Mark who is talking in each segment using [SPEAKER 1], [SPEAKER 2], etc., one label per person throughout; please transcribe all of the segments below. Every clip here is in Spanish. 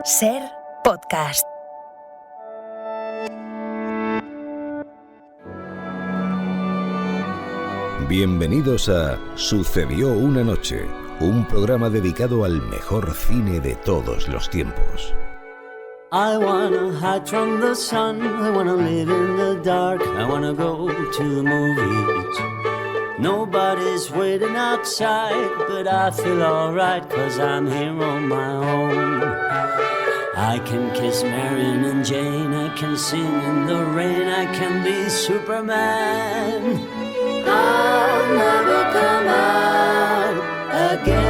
[SPEAKER 1] Ser Podcast.
[SPEAKER 2] Bienvenidos a Sucedió una noche, un programa dedicado al mejor cine de todos los tiempos.
[SPEAKER 3] I wanna hide from the sun, I wanna live in the dark, I wanna go to the movies. Nobody's waiting outside, but I feel alright, 'cause I'm here on my own. I can kiss Marion and Jane, I can sing in the rain, I can be Superman. I'll never come out again.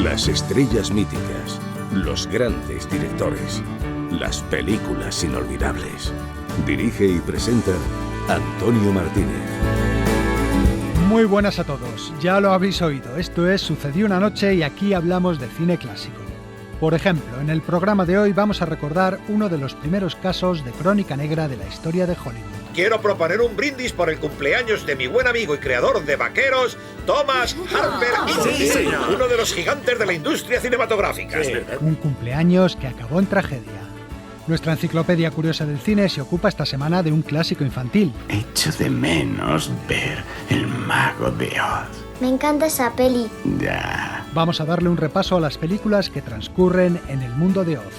[SPEAKER 2] Las estrellas míticas, los grandes directores, las películas inolvidables. Dirige y presenta Antonio Martínez.
[SPEAKER 4] Muy buenas a todos, ya lo habéis oído, esto es Sucedió una noche y aquí hablamos de cine clásico. Por ejemplo, en el programa de hoy vamos a recordar uno de los primeros casos de crónica negra de la historia de Hollywood.
[SPEAKER 5] Quiero proponer un brindis por el cumpleaños de mi buen amigo y creador de vaqueros, Thomas Harper Ince, uno de los gigantes de la industria cinematográfica.
[SPEAKER 4] Sí. Un cumpleaños que acabó en tragedia. Nuestra enciclopedia curiosa del cine se ocupa esta semana de un clásico infantil.
[SPEAKER 6] Echo de menos ver El Mago de Oz.
[SPEAKER 7] Me encanta esa peli.
[SPEAKER 6] Ya.
[SPEAKER 4] Vamos a darle un repaso a las películas que transcurren en el mundo de Oz.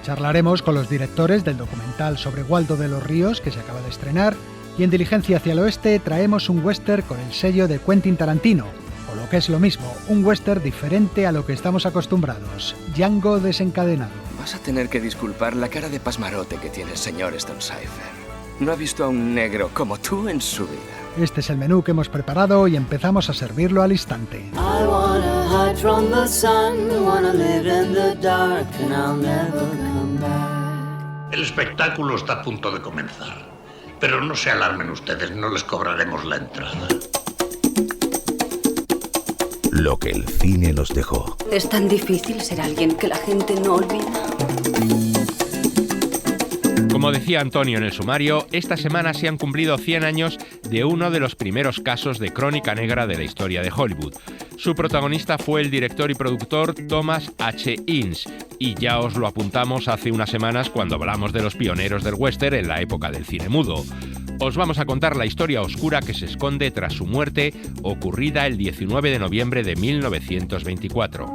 [SPEAKER 4] Charlaremos con los directores del documental sobre Waldo de los Ríos, que se acaba de estrenar, y en Diligencia hacia el Oeste traemos un western con el sello de Quentin Tarantino, o lo que es lo mismo, un western diferente a lo que estamos acostumbrados, Django desencadenado.
[SPEAKER 8] Vas a tener que disculpar la cara de pasmarote que tiene el señor Stonecipher. No ha visto a un negro como tú en su vida.
[SPEAKER 4] Este es el menú que hemos preparado y empezamos a servirlo al instante.
[SPEAKER 3] I wanna hide from the sun, wanna live in the dark, and I'll never come back.
[SPEAKER 9] El espectáculo está a punto de comenzar, pero no se alarmen ustedes, no les cobraremos la entrada.
[SPEAKER 2] Lo que el cine nos dejó.
[SPEAKER 10] Es tan difícil ser alguien que la gente no olvida.
[SPEAKER 11] Como decía Antonio en el sumario, esta semana se han cumplido 100 años de uno de los primeros casos de crónica negra de la historia de Hollywood. Su protagonista fue el director y productor Thomas H. Ince, y ya os lo apuntamos hace unas semanas cuando hablamos de los pioneros del western en la época del cine mudo. Os vamos a contar la historia oscura que se esconde tras su muerte, ocurrida el 19 de noviembre de 1924.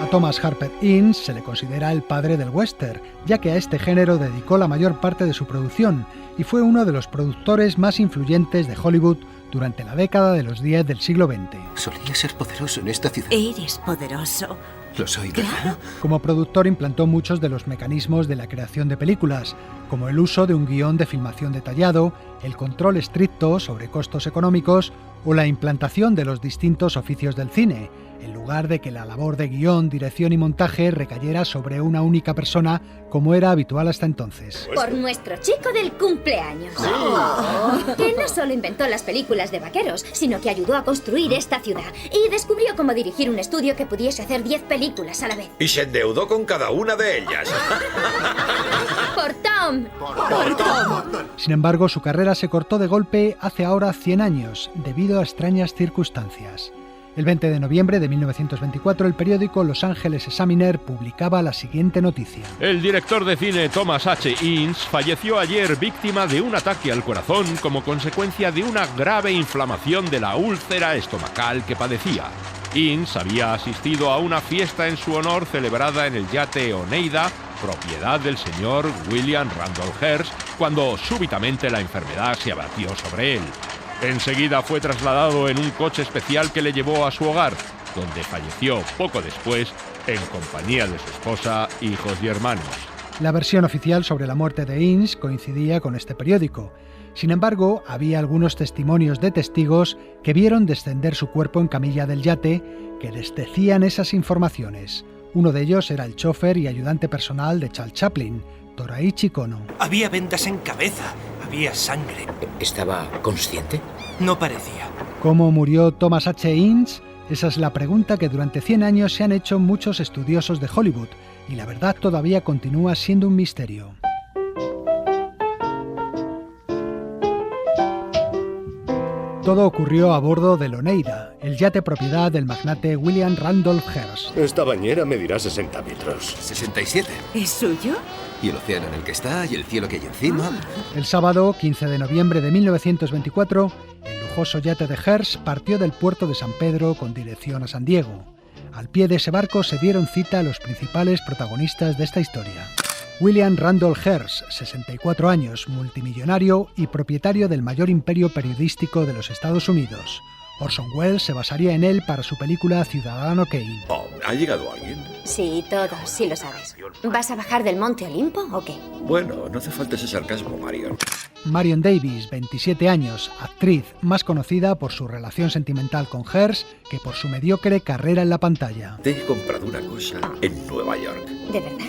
[SPEAKER 4] A Thomas Harper Ince se le considera el padre del western, ya que a este género dedicó la mayor parte de su producción y fue uno de los productores más influyentes de Hollywood durante la década de los 10 del siglo XX.
[SPEAKER 12] Solía ser poderoso en esta ciudad.
[SPEAKER 10] Eres poderoso.
[SPEAKER 12] Lo soy, ¿verdad?
[SPEAKER 10] Claro.
[SPEAKER 4] Como productor implantó muchos de los mecanismos de la creación de películas, como el uso de un guión de filmación detallado, el control estricto sobre costos económicos o la implantación de los distintos oficios del cine, en lugar de que la labor de guión, dirección y montaje recayera sobre una única persona, como era habitual hasta entonces.
[SPEAKER 13] Por nuestro chico del cumpleaños. Sí. Que no solo inventó las películas de vaqueros, sino que ayudó a construir esta ciudad y descubrió cómo dirigir un estudio que pudiese hacer 10 películas a la vez.
[SPEAKER 5] Y se endeudó con cada una de ellas.
[SPEAKER 13] ¡Por Tom!
[SPEAKER 5] ¡Por Tom!
[SPEAKER 4] Sin embargo, su carrera se cortó de golpe hace ahora 100 años, debido a extrañas circunstancias. El 20 de noviembre de 1924, el periódico Los Angeles Examiner publicaba la siguiente noticia.
[SPEAKER 11] El director de cine Thomas H. Ince falleció ayer víctima de un ataque al corazón como consecuencia de una grave inflamación de la úlcera estomacal que padecía. Ince había asistido a una fiesta en su honor celebrada en el yate Oneida, propiedad del señor William Randolph Hearst, cuando súbitamente la enfermedad se abatió sobre él. Enseguida fue trasladado en un coche especial que le llevó a su hogar, donde falleció poco después en compañía de su esposa, hijos y hermanos.
[SPEAKER 4] La versión oficial sobre la muerte de Ince coincidía con este periódico. Sin embargo, había algunos testimonios de testigos que vieron descender su cuerpo en camilla del yate que desdecían esas informaciones. Uno de ellos era el chofer y ayudante personal de Charles Chaplin, Toraichi Kono.
[SPEAKER 14] Había vendas en cabeza, había sangre.
[SPEAKER 12] ¿Estaba consciente?
[SPEAKER 14] No parecía.
[SPEAKER 4] ¿Cómo murió Thomas H. Ince? Esa es la pregunta que durante 100 años se han hecho muchos estudiosos de Hollywood, y la verdad todavía continúa siendo un misterio. Todo ocurrió a bordo del Oneida, el yate propiedad del magnate William Randolph Hearst.
[SPEAKER 7] Esta bañera medirá 60 metros.
[SPEAKER 12] 67.
[SPEAKER 10] ¿Es suyo?
[SPEAKER 12] Y el océano en el que está, y el cielo que hay encima.
[SPEAKER 4] El sábado, 15 de noviembre de 1924, el lujoso yate de Hearst partió del puerto de San Pedro con dirección a San Diego. Al pie de ese barco se dieron cita los principales protagonistas de esta historia. William Randolph Hearst, 64 años, multimillonario y propietario del mayor imperio periodístico de los Estados Unidos. Orson Welles se basaría en él para su película Ciudadano Kane.
[SPEAKER 15] Oh, ¿ha llegado alguien?
[SPEAKER 13] Sí, todos, sí lo sabes. ¿Vas a bajar del Monte Olimpo o qué?
[SPEAKER 15] Bueno, no hace falta ese sarcasmo, Marion.
[SPEAKER 4] Marion Davies, 27 años, actriz más conocida por su relación sentimental con Hearst que por su mediocre carrera en la pantalla.
[SPEAKER 15] Te he comprado una cosa en Nueva York.
[SPEAKER 13] ¿De verdad?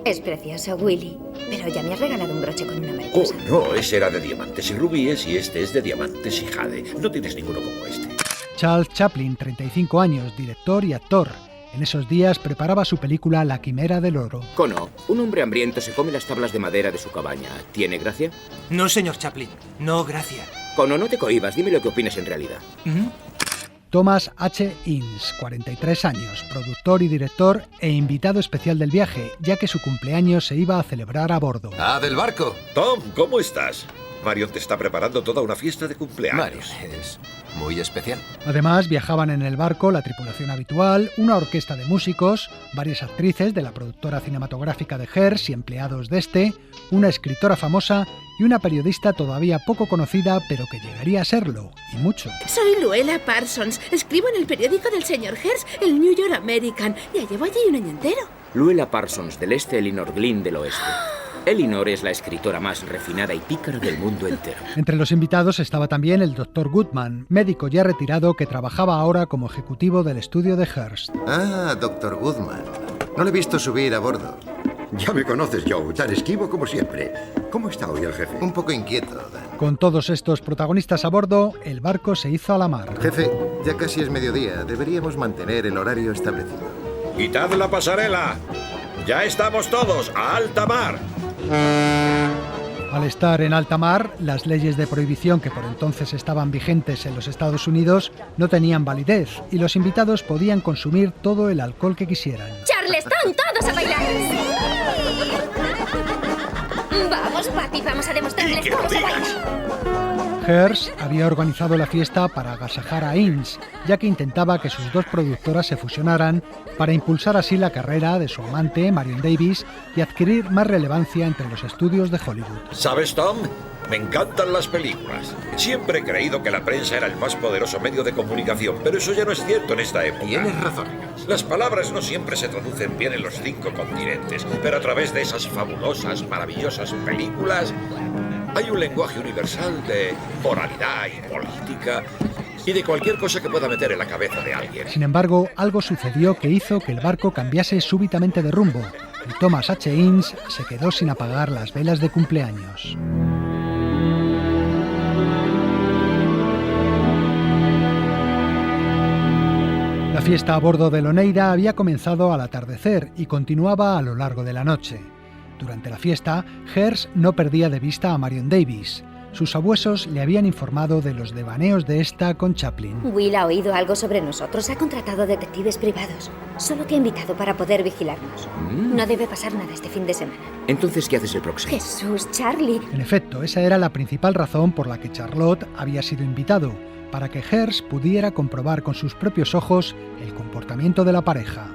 [SPEAKER 13] Es precioso, Willy, pero ya me has regalado un broche con una mariposa.
[SPEAKER 15] Oh, no, ese era de diamantes y rubíes y este es de diamantes y jade. No tienes ninguno como este.
[SPEAKER 4] Charles Chaplin, 35 años, director y actor. En esos días preparaba su película La Quimera del Oro.
[SPEAKER 16] Cono, un hombre hambriento se come las tablas de madera de su cabaña. ¿Tiene gracia?
[SPEAKER 14] No, señor Chaplin. No, gracias.
[SPEAKER 16] Cono, no te cohibas. Dime lo que opinas en realidad.
[SPEAKER 4] Thomas H. Ince, 43 años, productor y director e invitado especial del viaje, ya que su cumpleaños se iba a celebrar a bordo.
[SPEAKER 12] ¡Ah, del barco!
[SPEAKER 5] Tom, ¿cómo estás? Marion te está preparando toda una fiesta de cumpleaños.
[SPEAKER 12] Marion es muy especial.
[SPEAKER 4] Además, viajaban en el barco la tripulación habitual, una orquesta de músicos, varias actrices de la productora cinematográfica de Hearst y empleados de este, una escritora famosa y una periodista todavía poco conocida, pero que llegaría a serlo, y mucho.
[SPEAKER 17] Soy Luella Parsons. Escribo en el periódico del señor Hearst, el New York American. Ya llevo allí un año entero.
[SPEAKER 16] Luella Parsons, del este, Elinor Glynn, del oeste. Elinor es la escritora más refinada y pícara del mundo entero.
[SPEAKER 4] Entre los invitados estaba también el Dr. Goodman, médico ya retirado que trabajaba ahora como ejecutivo del estudio de Hearst.
[SPEAKER 18] Ah, Dr. Goodman. No le he visto subir a bordo.
[SPEAKER 19] Ya me conoces, Joe, tan esquivo como siempre. ¿Cómo está hoy el jefe?
[SPEAKER 18] Un poco inquieto, Dan.
[SPEAKER 4] Con todos estos protagonistas a bordo, el barco se hizo a la mar.
[SPEAKER 18] Jefe, ya casi es mediodía. Deberíamos mantener el horario establecido.
[SPEAKER 5] ¡Quitad la pasarela! ¡Ya estamos todos a alta mar!
[SPEAKER 4] Al estar en alta mar, las leyes de prohibición que por entonces estaban vigentes en los Estados Unidos no tenían validez y los invitados podían consumir todo el alcohol que quisieran.
[SPEAKER 13] ¡Charleston, todos a bailar! Vamos, Patty, vamos a demostrarles cómo se baila.
[SPEAKER 4] Hearst había organizado la fiesta para agasajar a Ince, ya que intentaba que sus dos productoras se fusionaran para impulsar así la carrera de su amante, Marion Davies, y adquirir más relevancia entre los estudios de Hollywood.
[SPEAKER 5] ¿Sabes, Tom? Me encantan las películas. Siempre he creído que la prensa era el más poderoso medio de comunicación, pero eso ya no es cierto en esta época.
[SPEAKER 12] Tienes razón.
[SPEAKER 5] Las palabras no siempre se traducen bien en los 5 continentes, pero a través de esas fabulosas, maravillosas películas hay un lenguaje universal de moralidad y política y de cualquier cosa que pueda meter en la cabeza de alguien.
[SPEAKER 4] Sin embargo, algo sucedió que hizo que el barco cambiase súbitamente de rumbo y Thomas H. Ince se quedó sin apagar las velas de cumpleaños. La fiesta a bordo del Oneida había comenzado al atardecer y continuaba a lo largo de la noche. Durante la fiesta, Hearst no perdía de vista a Marion Davies. Sus abuesos le habían informado de los devaneos de esta con Chaplin.
[SPEAKER 13] Will ha oído algo sobre nosotros. Ha contratado detectives privados. Solo te ha invitado para poder vigilarnos. No debe pasar nada este fin de semana.
[SPEAKER 16] Entonces, ¿qué haces el próximo?
[SPEAKER 13] Jesús, Charlie.
[SPEAKER 4] En efecto, esa era la principal razón por la que Charlotte había sido invitado, para que Hearst pudiera comprobar con sus propios ojos el comportamiento de la pareja.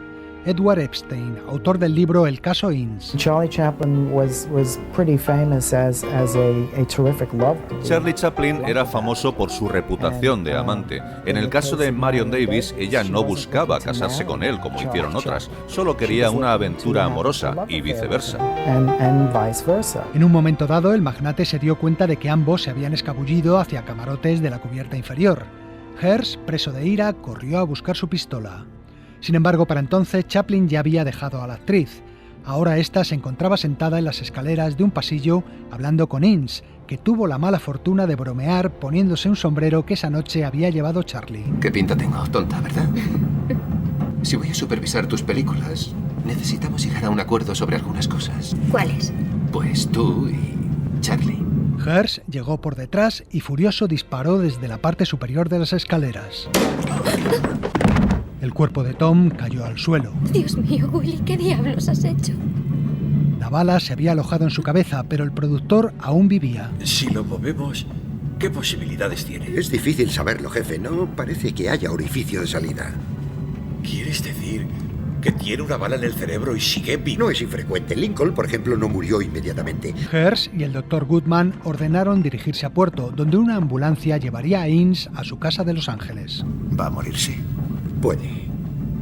[SPEAKER 4] Edward Epstein, autor del libro El caso Ince.
[SPEAKER 20] Charlie Chaplin was pretty famous as a terrific love.
[SPEAKER 21] Charlie Chaplin era famoso por su reputación de amante. En el caso de Marion Davies, ella no buscaba casarse con él como hicieron otras, solo quería una aventura amorosa y viceversa.
[SPEAKER 4] En un momento dado, el magnate se dio cuenta de que ambos se habían escabullido hacia camarotes de la cubierta inferior. Hearst, preso de ira, corrió a buscar su pistola. Sin embargo, para entonces Chaplin ya había dejado a la actriz. Ahora ésta se encontraba sentada en las escaleras de un pasillo hablando con Ince, que tuvo la mala fortuna de bromear poniéndose un sombrero que esa noche había llevado Charlie.
[SPEAKER 12] ¿Qué pinta tengo? Tonta, ¿verdad? Si voy a supervisar tus películas, necesitamos llegar a un acuerdo sobre algunas cosas.
[SPEAKER 13] ¿Cuáles?
[SPEAKER 12] Pues tú y Charlie.
[SPEAKER 4] Hearst llegó por detrás y furioso disparó desde la parte superior de las escaleras. El cuerpo de Tom cayó al suelo.
[SPEAKER 13] Dios mío, Willy, ¿qué diablos has hecho?
[SPEAKER 4] La bala se había alojado en su cabeza, pero el productor aún vivía.
[SPEAKER 5] Si lo movemos, ¿qué posibilidades tiene?
[SPEAKER 19] Es difícil saberlo, jefe. No parece que haya orificio de salida.
[SPEAKER 5] ¿Quieres decir que tiene una bala en el cerebro y sigue vivo?
[SPEAKER 19] No es infrecuente. Lincoln, por ejemplo, no murió inmediatamente.
[SPEAKER 4] Hearst y el Dr. Goodman ordenaron dirigirse a puerto, donde una ambulancia llevaría a Innes a su casa de Los Ángeles.
[SPEAKER 18] Va a morirse.
[SPEAKER 19] Puede.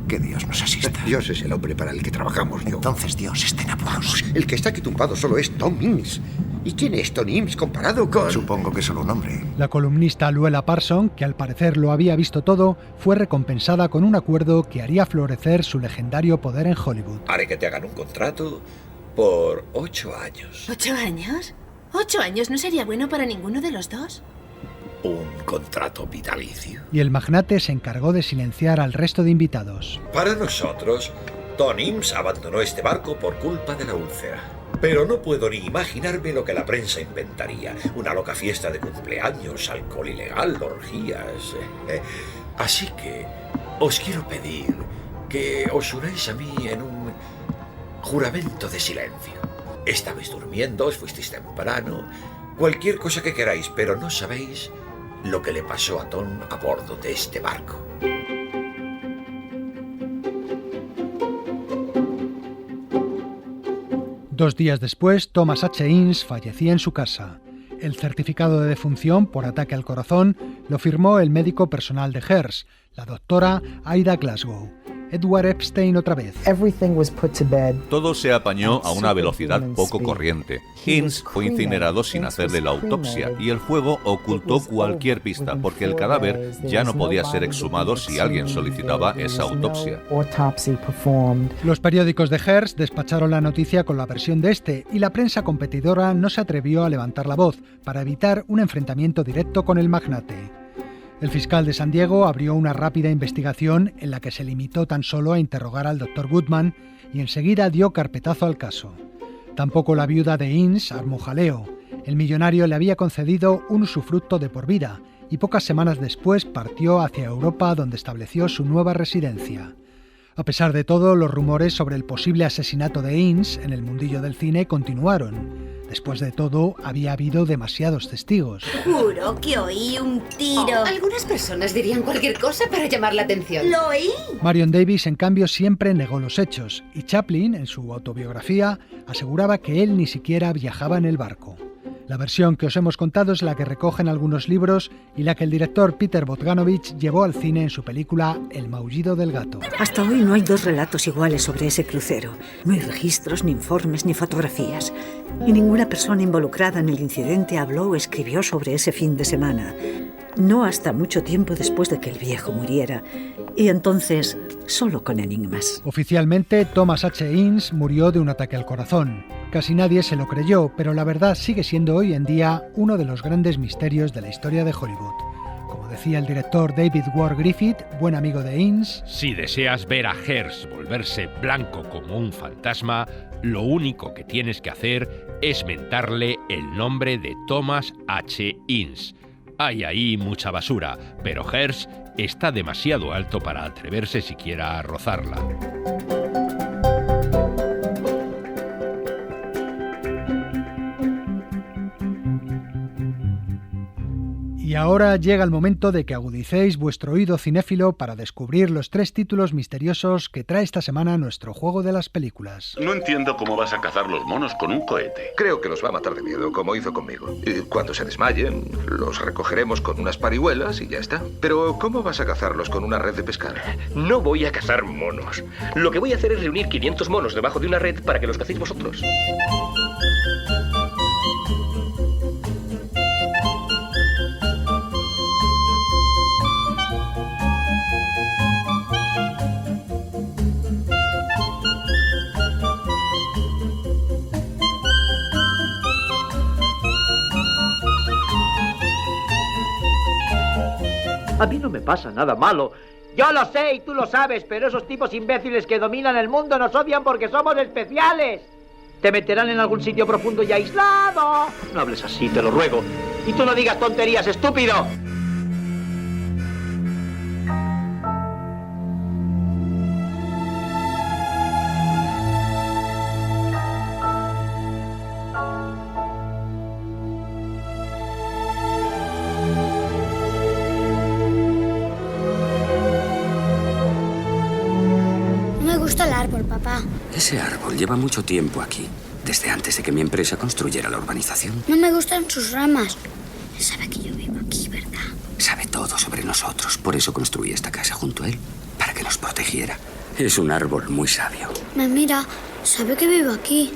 [SPEAKER 18] Que Dios nos asista.
[SPEAKER 19] Dios es el hombre para el que trabajamos, Joe.
[SPEAKER 18] Entonces Dios está en apuros.
[SPEAKER 19] El que está aquí tumbado solo es Tom Innes. ¿Y quién es Tom Innes comparado con...?
[SPEAKER 18] Supongo que solo un hombre.
[SPEAKER 4] La columnista Luella Parson, que al parecer lo había visto todo, fue recompensada con un acuerdo que haría florecer su legendario poder en Hollywood.
[SPEAKER 5] Haré que te hagan un contrato por 8 años.
[SPEAKER 17] ¿8 años? ¿8 años no sería bueno para ninguno de los dos?
[SPEAKER 5] ¿Un contrato vitalicio?
[SPEAKER 4] Y el magnate se encargó de silenciar al resto de invitados.
[SPEAKER 5] Para nosotros, Tom Innes abandonó este barco por culpa de la úlcera. Pero no puedo ni imaginarme lo que la prensa inventaría. Una loca fiesta de cumpleaños, alcohol ilegal, orgías. Así que os quiero pedir que os unáis a mí en un juramento de silencio. Estabais durmiendo, os fuisteis temprano, cualquier cosa que queráis, pero no sabéis lo que le pasó a Tom a bordo de este barco.
[SPEAKER 4] Dos días después, Thomas H. Innes fallecía en su casa. El certificado de defunción por ataque al corazón lo firmó el médico personal de Hearst, la doctora Ida Glasgow. Edward Epstein otra vez.
[SPEAKER 21] Todo se apañó a una velocidad poco corriente. Innes fue incinerado sin hacerle la autopsia y el fuego ocultó cualquier pista porque el cadáver ya no podía ser exhumado si alguien solicitaba esa autopsia.
[SPEAKER 4] Los periódicos de Hearst despacharon la noticia con la versión de este y la prensa competidora no se atrevió a levantar la voz para evitar un enfrentamiento directo con el magnate. El fiscal de San Diego abrió una rápida investigación en la que se limitó tan solo a interrogar al Dr. Goodman y enseguida dio carpetazo al caso. Tampoco la viuda de Innes armó jaleo. El millonario le había concedido un usufructo de por vida y pocas semanas después partió hacia Europa, donde estableció su nueva residencia. A pesar de todo, los rumores sobre el posible asesinato de Innes en el mundillo del cine continuaron. Después de todo, había habido demasiados testigos.
[SPEAKER 10] Juro que oí un tiro.
[SPEAKER 1] Algunas personas dirían cualquier cosa para llamar la atención.
[SPEAKER 10] ¿Lo oí?
[SPEAKER 4] Marion Davies, en cambio, siempre negó los hechos, y Chaplin, en su autobiografía, aseguraba que él ni siquiera viajaba en el barco. La versión que os hemos contado es la que recogen algunos libros y la que el director Peter Bogdanovich llevó al cine en su película El maullido del gato.
[SPEAKER 22] Hasta hoy no hay dos relatos iguales sobre ese crucero. No hay registros, ni informes, ni fotografías. Y ninguna persona involucrada en el incidente habló o escribió sobre ese fin de semana. No hasta mucho tiempo después de que el viejo muriera. Y entonces, solo con enigmas.
[SPEAKER 4] Oficialmente, Thomas H. Innes murió de un ataque al corazón. Casi nadie se lo creyó, pero la verdad sigue siendo hoy en día uno de los grandes misterios de la historia de Hollywood. Como decía el director David Ward Griffith, buen amigo de Innes,
[SPEAKER 11] si deseas ver a Hearst volverse blanco como un fantasma, lo único que tienes que hacer es mentarle el nombre de Thomas H. Innes. Hay ahí mucha basura, pero Hearst está demasiado alto para atreverse siquiera a rozarla.
[SPEAKER 4] Y ahora llega el momento de que agudicéis vuestro oído cinéfilo para descubrir los 3 títulos misteriosos que trae esta semana nuestro juego de las películas.
[SPEAKER 6] No entiendo cómo vas a cazar los monos con un cohete.
[SPEAKER 5] Creo que los va a matar de miedo, como hizo conmigo. Y cuando se desmayen, los recogeremos con unas parihuelas y ya está. Pero, ¿cómo vas a cazarlos con una red de pescar?
[SPEAKER 23] No voy a cazar monos. Lo que voy a hacer es reunir 500 monos debajo de una red para que los cacéis vosotros.
[SPEAKER 24] A mí no me pasa nada malo. Yo lo sé y tú lo sabes, pero esos tipos imbéciles que dominan el mundo nos odian porque somos especiales. Te meterán en algún sitio profundo y aislado. No hables así, te lo ruego. Y tú no digas tonterías, estúpido.
[SPEAKER 2] Papá. Ese árbol lleva mucho tiempo aquí, desde antes de que mi empresa construyera la urbanización.
[SPEAKER 3] No me gustan sus ramas. Sabe que yo vivo aquí, ¿verdad?
[SPEAKER 2] Sabe todo sobre nosotros, por eso construí esta casa junto a él, para que nos protegiera. Es un árbol muy sabio.
[SPEAKER 3] Me mira, sabe que vivo aquí.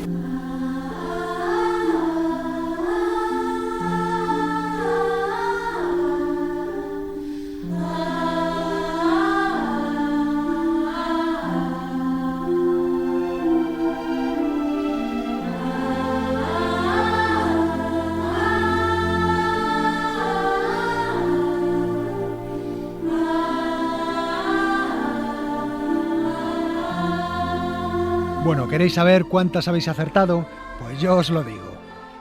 [SPEAKER 4] Bueno, ¿queréis saber cuántas habéis acertado? Pues yo os lo digo.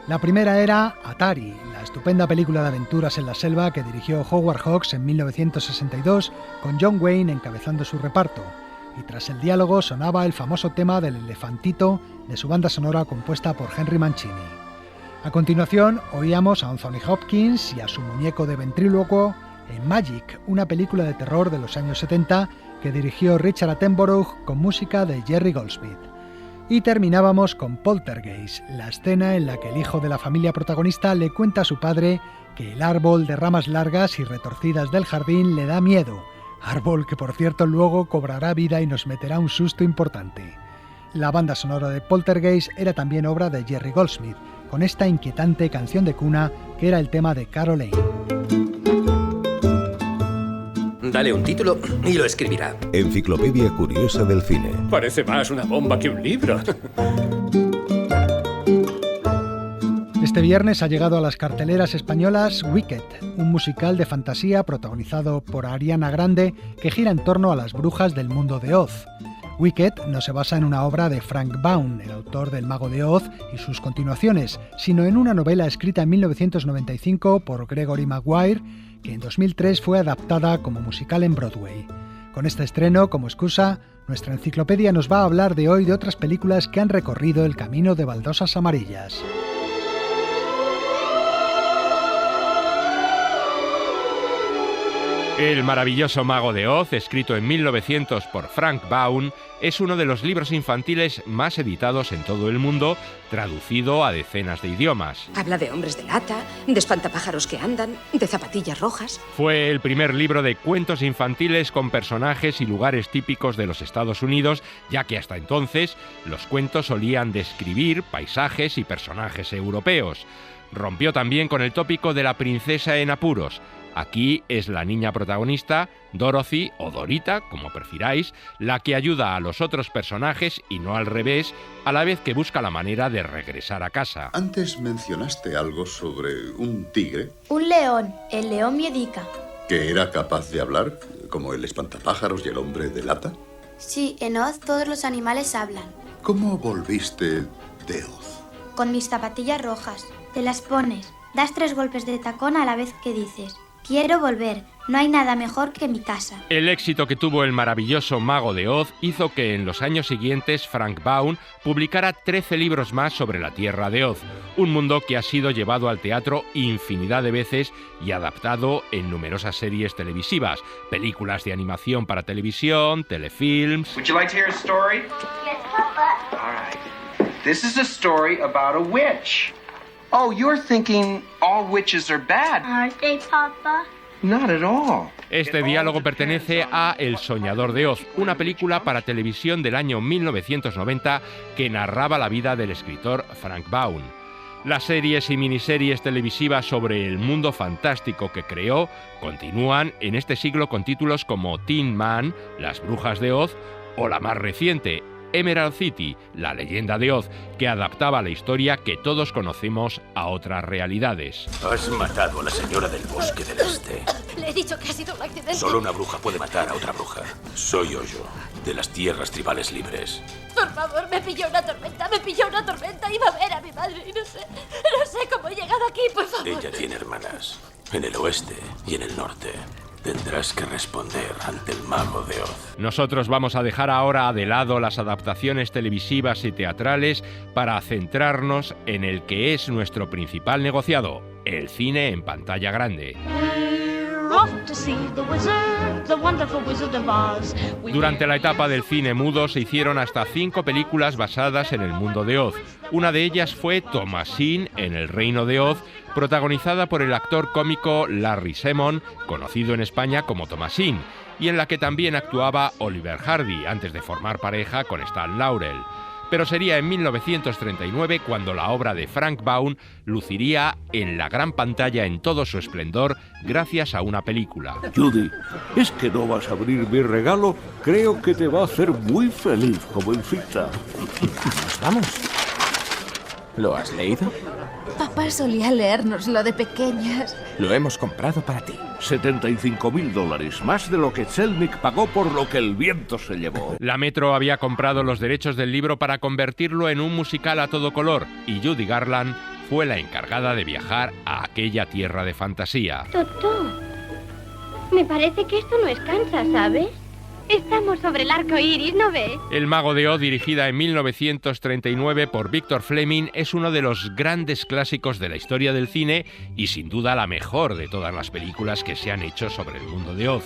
[SPEAKER 4] La primera era Atari, la estupenda película de aventuras en la selva que dirigió Howard Hawks en 1962, con John Wayne encabezando su reparto. Y tras el diálogo sonaba el famoso tema del elefantito de su banda sonora compuesta por Henry Mancini. A continuación oíamos a Anthony Hopkins y a su muñeco de ventrílocuo en Magic, una película de terror de los años 70 que dirigió Richard Attenborough con música de Jerry Goldsmith. Y terminábamos con Poltergeist, la escena en la que el hijo de la familia protagonista le cuenta a su padre que el árbol de ramas largas y retorcidas del jardín le da miedo, árbol que por cierto luego cobrará vida y nos meterá un susto importante. La banda sonora de Poltergeist era también obra de Jerry Goldsmith, con esta inquietante canción de cuna que era el tema de Caroline.
[SPEAKER 8] Dale un título y lo escribirá.
[SPEAKER 9] Enciclopedia Curiosa del Cine.
[SPEAKER 8] Parece más una bomba que un libro.
[SPEAKER 4] Este viernes ha llegado a las carteleras españolas Wicked, un musical de fantasía protagonizado por Ariana Grande que gira en torno a las brujas del mundo de Oz. Wicked no se basa en una obra de Frank Baum, el autor del Mago de Oz y sus continuaciones, sino en una novela escrita en 1995 por Gregory Maguire, que en 2003 fue adaptada como musical en Broadway. Con este estreno como excusa, nuestra enciclopedia nos va a hablar de hoy de otras películas que han recorrido el camino de baldosas amarillas.
[SPEAKER 11] El maravilloso Mago de Oz, escrito en 1900 por Frank Baum, es uno de los libros infantiles más editados en todo el mundo, traducido a decenas de idiomas.
[SPEAKER 25] Habla de hombres de lata, de espantapájaros que andan, de zapatillas rojas.
[SPEAKER 11] Fue el primer libro de cuentos infantiles con personajes y lugares típicos de los Estados Unidos, ya que hasta entonces los cuentos solían describir paisajes y personajes europeos. Rompió también con el tópico de la princesa en apuros. Aquí es la niña protagonista, Dorothy o Dorita, como prefiráis, la que ayuda a los otros personajes y no al revés, a la vez que busca la manera de regresar a casa.
[SPEAKER 26] Antes mencionaste algo sobre un tigre.
[SPEAKER 3] Un león, el león miedica.
[SPEAKER 26] ¿Que era capaz de hablar, como el espantapájaros y el hombre de lata?
[SPEAKER 3] Sí, en Oz todos los animales hablan.
[SPEAKER 26] ¿Cómo volviste de Oz?
[SPEAKER 3] Con mis zapatillas rojas. Te las pones, das 3 golpes de tacón a la vez que dices: quiero volver, no hay nada mejor que mi casa.
[SPEAKER 11] El éxito que tuvo el maravilloso Mago de Oz hizo que en los años siguientes Frank Baum publicara 13 libros más sobre la Tierra de Oz, un mundo que ha sido llevado al teatro infinidad de veces y adaptado en numerosas series televisivas, películas de animación para televisión, telefilms.
[SPEAKER 27] Would you like to hear a story?
[SPEAKER 3] Yes, Papa.
[SPEAKER 27] All right. This is a story about a witch. Oh, you're thinking all witches are bad.
[SPEAKER 3] Aren't they, Papa?
[SPEAKER 27] Not at all.
[SPEAKER 11] Este diálogo pertenece a El Soñador de Oz, una película para televisión del año 1990 que narraba la vida del escritor Frank Baum. Las series y miniseries televisivas sobre el mundo fantástico que creó continúan en este siglo con títulos como Tin Man, Las Brujas de Oz o la más reciente, Emerald City, la leyenda de Oz, que adaptaba la historia que todos conocemos a otras realidades.
[SPEAKER 8] Has matado a la señora del bosque del este.
[SPEAKER 13] Le he dicho que ha sido un accidente.
[SPEAKER 8] Solo una bruja puede matar a otra bruja. Soy yo. de las tierras tribales libres.
[SPEAKER 7] Por favor, me pilló una tormenta, Iba a ver a mi madre y no sé cómo he llegado aquí, por favor.
[SPEAKER 8] Ella tiene hermanas, en el oeste y en el norte. Tendrás que responder ante el Mago de Oz.
[SPEAKER 11] Nosotros vamos a dejar ahora de lado las adaptaciones televisivas y teatrales para centrarnos en el que es nuestro principal negociado, el cine en pantalla grande. Durante la etapa del cine mudo se hicieron hasta 5 películas basadas en el mundo de Oz. Una de ellas fue Thomasin en el Reino de Oz, protagonizada por el actor cómico Larry Semon, conocido en España como Thomasin, y en la que también actuaba Oliver Hardy, antes de formar pareja con Stan Laurel. Pero sería en 1939 cuando la obra de Frank Baum luciría en la gran pantalla en todo su esplendor gracias a una película.
[SPEAKER 12] Judy, ¿es que no vas a abrir mi regalo? Creo que te va a hacer muy feliz, jovencita.
[SPEAKER 14] Vamos. ¿Lo has leído?
[SPEAKER 7] Papá solía leérnoslo de pequeñas.
[SPEAKER 14] Lo hemos comprado para ti.
[SPEAKER 12] $75,000, más de lo que Selnick pagó por lo que el viento se llevó.
[SPEAKER 11] La Metro había comprado los derechos del libro para convertirlo en un musical a todo color y Judy Garland fue la encargada de viajar a aquella tierra de fantasía.
[SPEAKER 3] Totó, me parece que esto no es Kansas, ¿sabes? Estamos sobre el arco iris, ¿no ves?
[SPEAKER 11] El Mago de Oz, dirigida en 1939 por Victor Fleming, es uno de los grandes clásicos de la historia del cine y sin duda la mejor de todas las películas que se han hecho sobre el mundo de Oz.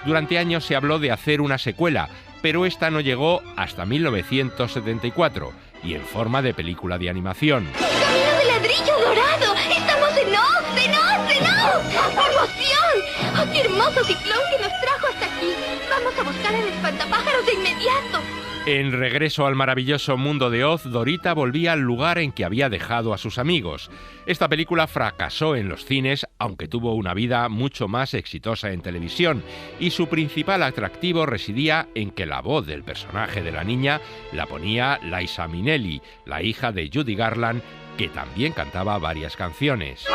[SPEAKER 11] Durante años se habló de hacer una secuela, pero esta no llegó hasta 1974 y en forma de película de animación.
[SPEAKER 3] ¡Camino de ladrillo dorado! ¡Estamos en Oz! ¡En Oz! ¡En Oz! ¡Promoción! ¡Oh, qué hermoso ciclón que nos trajo hasta aquí! ¡Vamos a buscar al espantapájaros de inmediato!
[SPEAKER 11] En Regreso al maravilloso mundo de Oz, Dorita volvía al lugar en que había dejado a sus amigos. Esta película fracasó en los cines, aunque tuvo una vida mucho más exitosa en televisión, y su principal atractivo residía en que la voz del personaje de la niña la ponía Liza Minnelli, la hija de Judy Garland, que también cantaba varias canciones.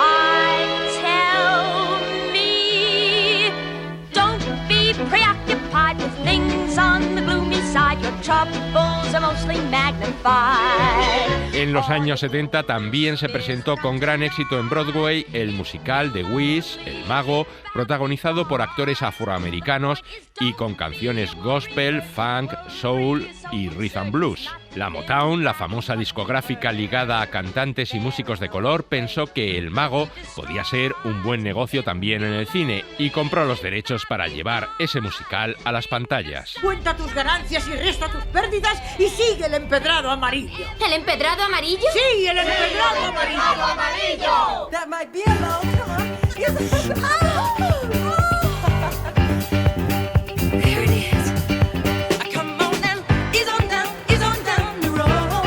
[SPEAKER 11] En los años 70 también se presentó con gran éxito en Broadway el musical The Wiz, El Mago, protagonizado por actores afroamericanos y con canciones gospel, funk, soul y rhythm and blues. La Motown, la famosa discográfica ligada a cantantes y músicos de color, pensó que El Mago podía ser un buen negocio también en el cine y compró los derechos para llevar ese musical a las pantallas.
[SPEAKER 15] Cuenta tus ganancias y resta tus pérdidas y sigue el empedrado amarillo.
[SPEAKER 7] ¿El empedrado amarillo?
[SPEAKER 15] Sí, el empedrado amarillo. That might be a low, come on. There it is. Come on down, is on down the road.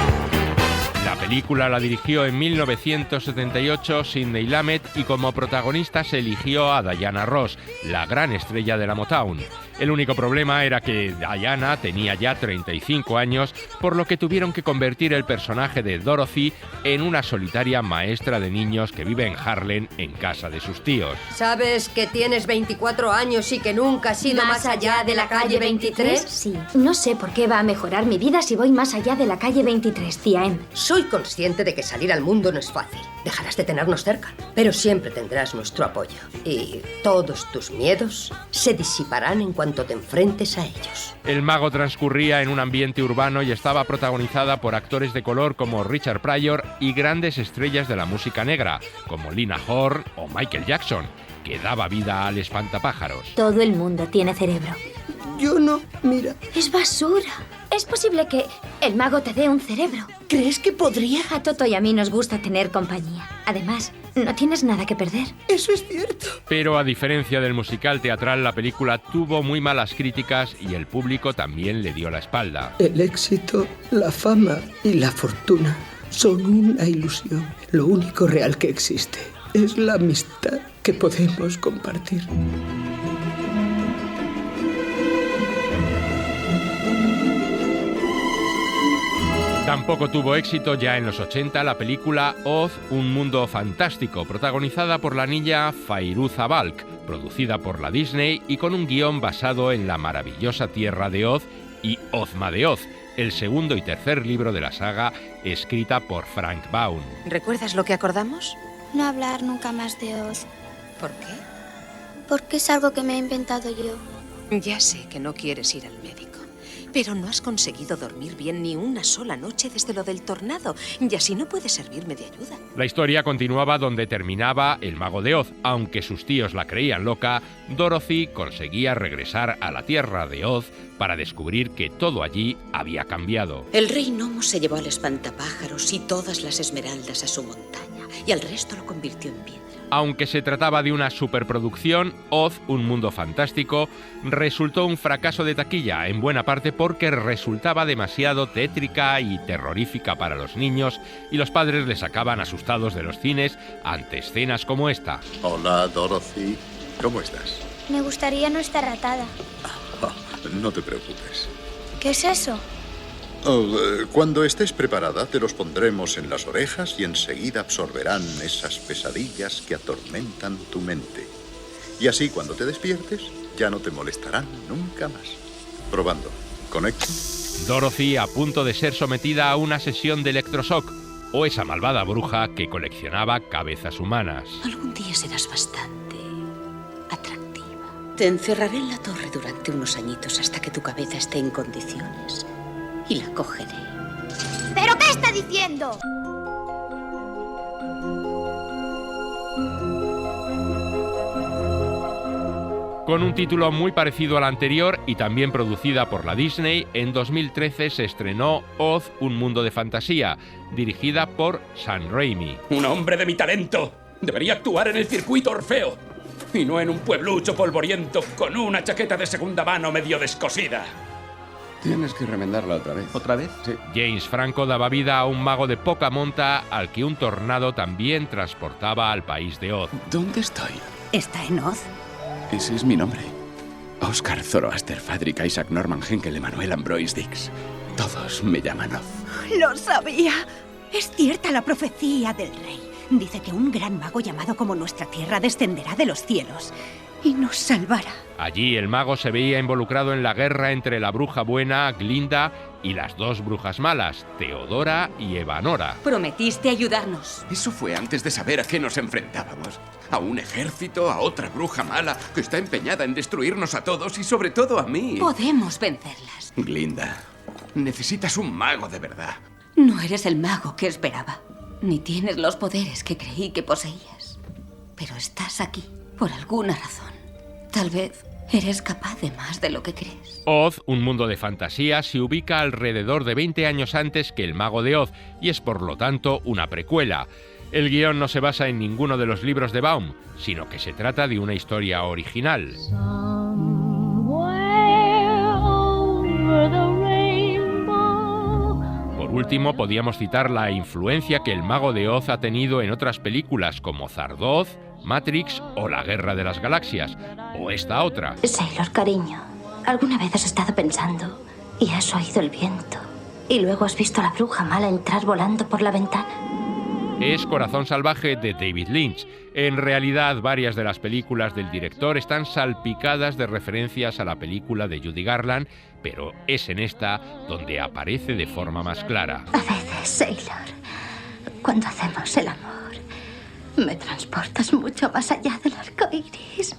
[SPEAKER 11] La película la dirigió en 1978 Sidney Lumet y como protagonista se eligió a Diana Ross, la gran estrella de la Motown. El único problema era que Diana tenía ya 35 años, por lo que tuvieron que convertir el personaje de Dorothy en una solitaria maestra de niños que vive en Harlem en casa de sus tíos.
[SPEAKER 16] ¿Sabes que tienes 24 años y que nunca has ido más allá de la calle 23?
[SPEAKER 13] Sí. No sé por qué va a mejorar mi vida si voy más allá de la calle 23, tía Em.
[SPEAKER 16] Soy consciente de que salir al mundo no es fácil. Dejarás de tenernos cerca, pero siempre tendrás nuestro apoyo. Y todos tus miedos se disiparán en cuanto te enfrentes a ellos.
[SPEAKER 11] El Mago transcurría en un ambiente urbano y estaba protagonizada por actores de color como Richard Pryor y grandes estrellas de la música negra, como Lina Horne o Michael Jackson, que daba vida al espantapájaros.
[SPEAKER 13] Todo el mundo tiene cerebro.
[SPEAKER 15] Yo no, mira.
[SPEAKER 13] Es basura. Es posible que el mago te dé un cerebro.
[SPEAKER 15] ¿Crees que podría?
[SPEAKER 13] A Toto y a mí nos gusta tener compañía. Además, no tienes nada que perder.
[SPEAKER 15] Eso es cierto.
[SPEAKER 11] Pero a diferencia del musical teatral, la película tuvo muy malas críticas y el público también le dio la espalda.
[SPEAKER 15] El éxito, la fama y la fortuna son una ilusión. Lo único real que existe es la amistad que podemos compartir.
[SPEAKER 11] Tampoco tuvo éxito ya en los 80 la película Oz, un mundo fantástico, protagonizada por la niña Fairuza Balk, producida por la Disney y con un guión basado en la maravillosa tierra de Oz y Ozma de Oz, el segundo y tercer libro de la saga, escrita por Frank Baum.
[SPEAKER 25] ¿Recuerdas lo que acordamos?
[SPEAKER 3] No hablar nunca más de Oz.
[SPEAKER 25] ¿Por qué?
[SPEAKER 3] Porque es algo que me he inventado yo.
[SPEAKER 25] Ya sé que no quieres ir al médico, pero no has conseguido dormir bien ni una sola noche desde lo del tornado, y así no puede servirme de ayuda.
[SPEAKER 11] La historia continuaba donde terminaba El Mago de Oz. Aunque sus tíos la creían loca, Dorothy conseguía regresar a la tierra de Oz para descubrir que todo allí había cambiado.
[SPEAKER 25] El rey Gnomo se llevó al espantapájaros y todas las esmeraldas a su montaña, y al resto lo convirtió en piedra.
[SPEAKER 11] Aunque se trataba de una superproducción, Oz, un mundo fantástico, resultó un fracaso de taquilla, en buena parte porque resultaba demasiado tétrica y terrorífica para los niños, y los padres les sacaban asustados de los cines ante escenas como esta.
[SPEAKER 26] Hola, Dorothy. ¿Cómo estás?
[SPEAKER 3] Me gustaría no estar atada.
[SPEAKER 26] No te preocupes.
[SPEAKER 3] ¿Qué es eso?
[SPEAKER 26] Cuando estés preparada, te los pondremos en las orejas y enseguida absorberán esas pesadillas que atormentan tu mente. Y así, cuando te despiertes, ya no te molestarán nunca más. Probando. Conecta.
[SPEAKER 11] Dorothy a punto de ser sometida a una sesión de electroshock, o esa malvada bruja que coleccionaba cabezas humanas.
[SPEAKER 25] Algún día serás bastante atractiva. Te encerraré en la torre durante unos añitos hasta que tu cabeza esté en condiciones. Y la cogeré.
[SPEAKER 3] ¿Pero qué está diciendo?
[SPEAKER 11] Con un título muy parecido al anterior y también producida por la Disney, en 2013 se estrenó Oz, un mundo de fantasía, dirigida por Sam Raimi.
[SPEAKER 1] Un hombre de mi talento debería actuar en el circuito Orfeo y no en un pueblucho polvoriento con una chaqueta de segunda mano medio descosida.
[SPEAKER 10] Tienes que remendarla otra vez.
[SPEAKER 14] ¿Otra vez?
[SPEAKER 10] Sí.
[SPEAKER 11] James Franco daba vida a un mago de poca monta al que un tornado también transportaba al país de Oz.
[SPEAKER 10] ¿Dónde estoy?
[SPEAKER 25] ¿Está en Oz?
[SPEAKER 10] Ese es mi nombre. Oscar Zoroaster Fadrick Isaac Norman Henkel Emanuel Ambroise Dix. Todos me llaman Oz.
[SPEAKER 17] ¡Lo sabía! Es cierta la profecía del rey. Dice que un gran mago llamado como nuestra tierra descenderá de los cielos y nos salvará.
[SPEAKER 11] Allí el mago se veía involucrado en la guerra entre la bruja buena, Glinda, y las dos brujas malas, Teodora y Evanora.
[SPEAKER 25] Prometiste ayudarnos.
[SPEAKER 10] Eso fue antes de saber a qué nos enfrentábamos. A un ejército, a otra bruja mala que está empeñada en destruirnos a todos y sobre todo a mí.
[SPEAKER 25] Podemos vencerlas.
[SPEAKER 10] Glinda, necesitas un mago de verdad.
[SPEAKER 25] No eres el mago que esperaba, ni tienes los poderes que creí que poseías. Pero estás aquí por alguna razón. Tal vez eres capaz de más de lo que crees.
[SPEAKER 11] Oz, un mundo de fantasía, se ubica alrededor de 20 años antes que El Mago de Oz y es por lo tanto una precuela. El guión no se basa en ninguno de los libros de Baum, sino que se trata de una historia original. Por último, podíamos citar la influencia que El Mago de Oz ha tenido en otras películas como Zardoz, Matrix o La Guerra de las Galaxias, o esta otra.
[SPEAKER 18] Sailor, cariño, ¿alguna vez has estado pensando y has oído el viento y luego has visto a la bruja mala entrar volando por la ventana?
[SPEAKER 11] Es Corazón Salvaje de David Lynch. En realidad, varias de las películas del director están salpicadas de referencias a la película de Judy Garland, pero es en esta donde aparece de forma más clara.
[SPEAKER 18] A veces, Sailor, cuando hacemos el amor, me transportas mucho más allá del arco iris.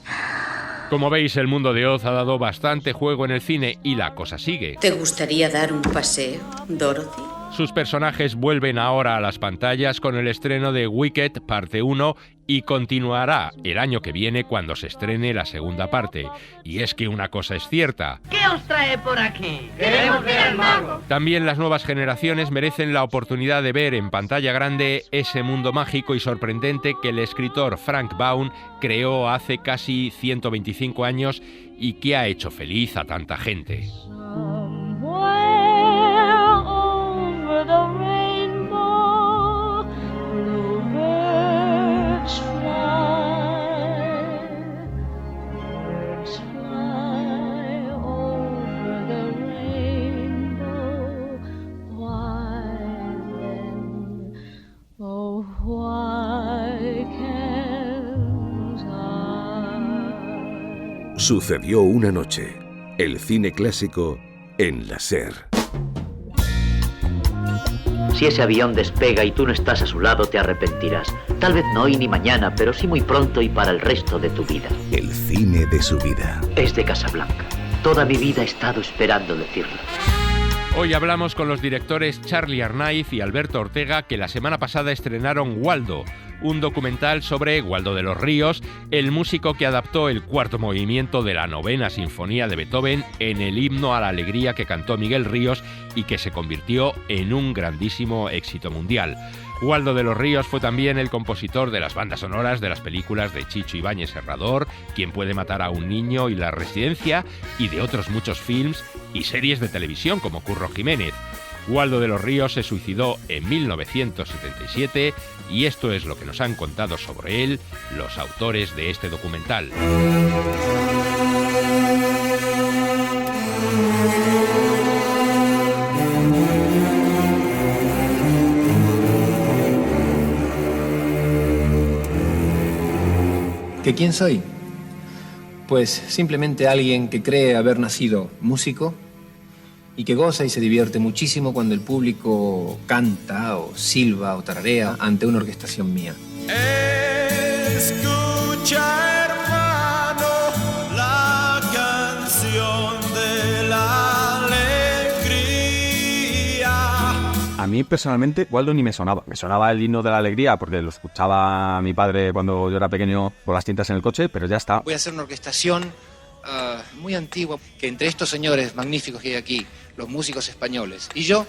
[SPEAKER 11] Como veis, el mundo de Oz ha dado bastante juego en el cine y la cosa sigue.
[SPEAKER 25] ¿Te gustaría dar un paseo, Dorothy?
[SPEAKER 11] Sus personajes vuelven ahora a las pantallas con el estreno de Wicked parte 1 y continuará el año que viene cuando se estrene la segunda parte. Y es que una cosa es cierta.
[SPEAKER 19] ¿Qué os trae por aquí? Queremos ver al mago.
[SPEAKER 11] También las nuevas generaciones merecen la oportunidad de ver en pantalla grande ese mundo mágico y sorprendente que el escritor Frank Baum creó hace casi 125 años y que ha hecho feliz a tanta gente.
[SPEAKER 9] Sucedió una noche. El cine clásico en la SER.
[SPEAKER 5] Si ese avión despega y tú no estás a su lado, te arrepentirás. Tal vez no hoy ni mañana, pero sí muy pronto y para el resto de tu vida.
[SPEAKER 9] El cine de su vida.
[SPEAKER 5] Es de Casablanca. Toda mi vida he estado esperando decirlo.
[SPEAKER 11] Hoy hablamos con los directores Charlie Arnaiz y Alberto Ortega, que la semana pasada estrenaron Waldo, un documental sobre Waldo de los Ríos, el músico que adaptó el cuarto movimiento de la Novena Sinfonía de Beethoven en el himno a la alegría que cantó Miguel Ríos y que se convirtió en un grandísimo éxito mundial. Waldo de los Ríos fue también el compositor de las bandas sonoras de las películas de Chicho Ibáñez Serrador, Quién puede matar a un niño y La Residencia, y de otros muchos films y series de televisión como Curro Jiménez. Waldo de los Ríos se suicidó en 1977 y esto es lo que nos han contado sobre él los autores de este documental.
[SPEAKER 6] ¿Que quién soy? Pues simplemente alguien que cree haber nacido músico y que goza y se divierte muchísimo cuando el público canta o silba o tararea ante una orquestación mía.
[SPEAKER 20] Escucha, hermano, la canción de la alegría.
[SPEAKER 21] A mí personalmente Waldo ni me sonaba. Me sonaba el himno de la alegría porque lo escuchaba mi padre cuando yo era pequeño por las cintas en el coche, pero ya está.
[SPEAKER 6] Voy a hacer una orquestación muy antigua, que entre estos señores magníficos que hay aquí, los músicos españoles y yo,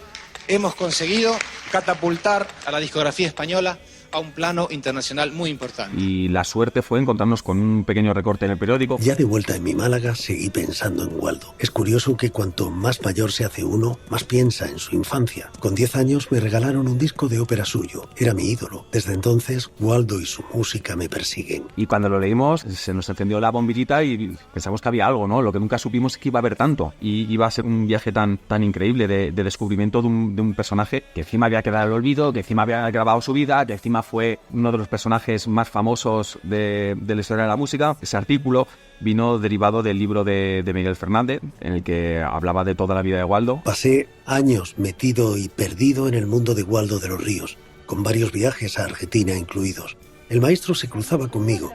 [SPEAKER 6] hemos conseguido catapultar a la discografía española a un plano internacional muy importante.
[SPEAKER 21] Y la suerte fue encontrarnos con un pequeño recorte en el periódico.
[SPEAKER 22] Ya de vuelta en mi Málaga, seguí pensando en Waldo. Es curioso que cuanto más mayor se hace uno, más piensa en su infancia. Con 10 años me regalaron un disco de ópera suyo. Era mi ídolo. Desde entonces, Waldo y su música me persiguen.
[SPEAKER 21] Y cuando lo leímos, se nos encendió la bombillita y pensamos que había algo, ¿no? Lo que nunca supimos es que iba a haber tanto. Y iba a ser un viaje tan increíble de descubrimiento de un personaje que encima había quedado al olvido, que encima había grabado su vida, que encima fue uno de los personajes más famosos de la historia de la música. Ese artículo vino derivado del libro de Miguel Fernández, en el que hablaba de toda la vida de Waldo.
[SPEAKER 22] Pasé años metido y perdido en el mundo de Waldo de los Ríos, con varios viajes a Argentina incluidos. El maestro se cruzaba conmigo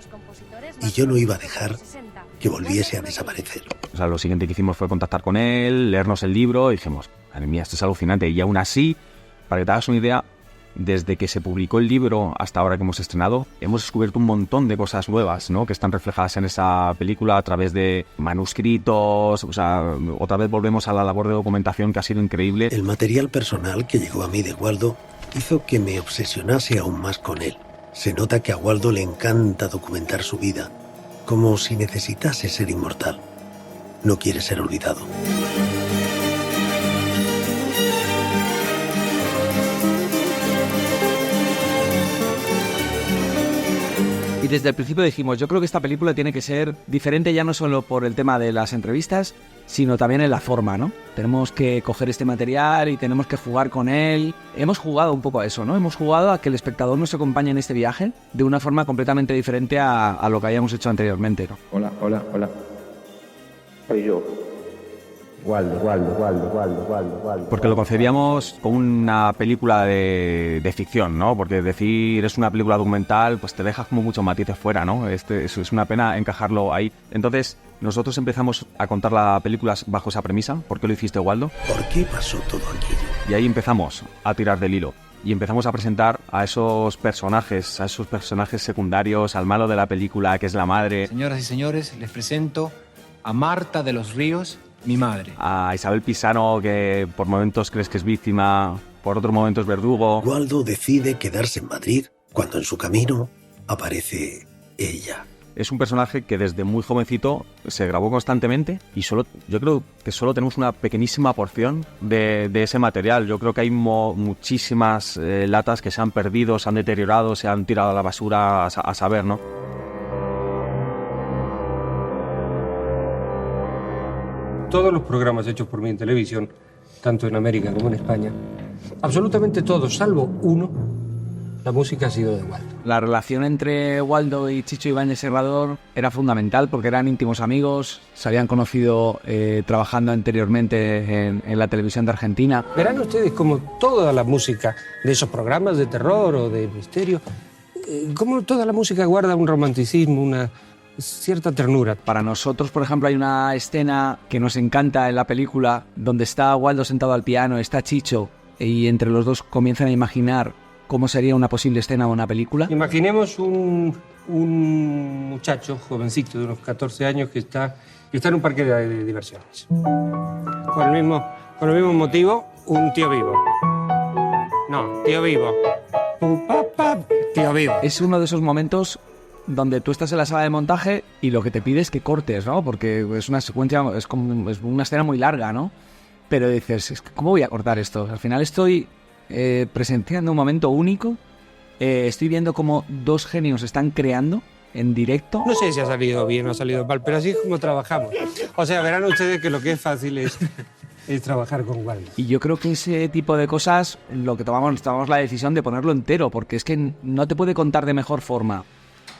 [SPEAKER 22] y yo no iba a dejar que volviese a desaparecer.
[SPEAKER 21] O sea, lo siguiente que hicimos fue contactar con él, leernos el libro y dijimos, madre mía, esto es alucinante. Y aún así, para que te hagas una idea, desde que se publicó el libro hasta ahora que hemos estrenado, hemos descubierto un montón de cosas nuevas, ¿no?, que están reflejadas en esa película a través de manuscritos. O sea, otra vez volvemos a la labor de documentación que ha sido increíble.
[SPEAKER 22] El material personal que llegó a mí de Waldo hizo que me obsesionase aún más con él. Se nota que a Waldo le encanta documentar su vida, como si necesitase ser inmortal. No quiere ser olvidado.
[SPEAKER 23] Y desde el principio dijimos, yo creo que esta película tiene que ser diferente ya no solo por el tema de las entrevistas, sino también en la forma, ¿no? Tenemos que coger este material y tenemos que jugar con él. Hemos jugado un poco a eso, ¿no? Hemos jugado a que el espectador nos acompañe en este viaje de una forma completamente diferente a lo que habíamos hecho anteriormente, ¿no?
[SPEAKER 24] Hola. Soy yo. Waldo.
[SPEAKER 21] Porque lo concebíamos como una película de ficción, ¿no? Porque decir es una película documental, pues te dejas como muchos matices fuera, ¿no? Es una pena encajarlo ahí. Entonces, nosotros empezamos a contar la película bajo esa premisa. ¿Por qué lo hiciste, Waldo?
[SPEAKER 22] ¿Por qué pasó todo aquello?
[SPEAKER 21] Y ahí empezamos a tirar del hilo. Y empezamos a presentar a esos personajes secundarios, al malo de la película, que es la madre.
[SPEAKER 6] Señoras y señores, les presento a Marta de los Ríos, mi madre.
[SPEAKER 21] A Isabel Pisano, que por momentos crees que es víctima, por otros momentos verdugo.
[SPEAKER 22] Waldo decide quedarse en Madrid cuando en su camino aparece ella.
[SPEAKER 21] Es un personaje que desde muy jovencito se grabó constantemente y yo creo que solo tenemos una pequeñísima porción de ese material. Yo creo que hay muchísimas latas que se han perdido, se han deteriorado, se han tirado a la basura, a saber, ¿no?
[SPEAKER 28] Todos los programas hechos por mí en televisión, tanto en América como en España, absolutamente todos, salvo uno, la música ha sido de Waldo.
[SPEAKER 23] La relación entre Waldo y Chicho Ibáñez Serrador era fundamental porque eran íntimos amigos, se habían conocido trabajando anteriormente en la televisión de Argentina.
[SPEAKER 28] Verán ustedes como toda la música de esos programas de terror o de misterio, como toda la música guarda un romanticismo, una cierta ternura.
[SPEAKER 23] Para nosotros, por ejemplo, hay una escena que nos encanta en la película donde está Waldo sentado al piano, está Chicho y entre los dos comienzan a imaginar cómo sería una posible escena o una película.
[SPEAKER 28] Imaginemos un muchacho jovencito de unos 14 años que está en un parque de diversiones. Con el mismo motivo, un tío vivo. No, tío vivo. Tío vivo.
[SPEAKER 23] Es uno de esos momentos donde tú estás en la sala de montaje y lo que te pide es que cortes, ¿no? Porque es una secuencia, es una escena muy larga, ¿no? Pero dices, ¿cómo voy a cortar esto? Al final estoy presenciando un momento único. Estoy viendo cómo dos genios están creando en directo.
[SPEAKER 28] No sé si ha salido bien o ha salido mal, pero así es como trabajamos. O sea, verán ustedes que lo que es fácil es trabajar con Waldo.
[SPEAKER 23] Y yo creo que ese tipo de cosas, lo que tomamos la decisión de ponerlo entero, porque es que no te puede contar de mejor forma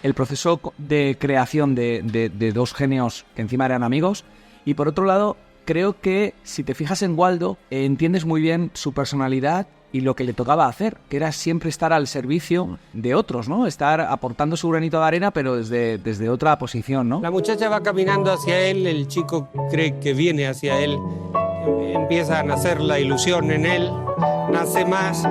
[SPEAKER 23] el proceso de creación de dos genios que encima eran amigos. Y por otro lado, creo que si te fijas en Waldo, entiendes muy bien su personalidad y lo que le tocaba hacer, que era siempre estar al servicio de otros, ¿no? Estar aportando su granito de arena, pero desde otra posición, ¿no?
[SPEAKER 28] La muchacha va caminando hacia él, el chico cree que viene hacia él, empieza a nacer la ilusión en él, nace más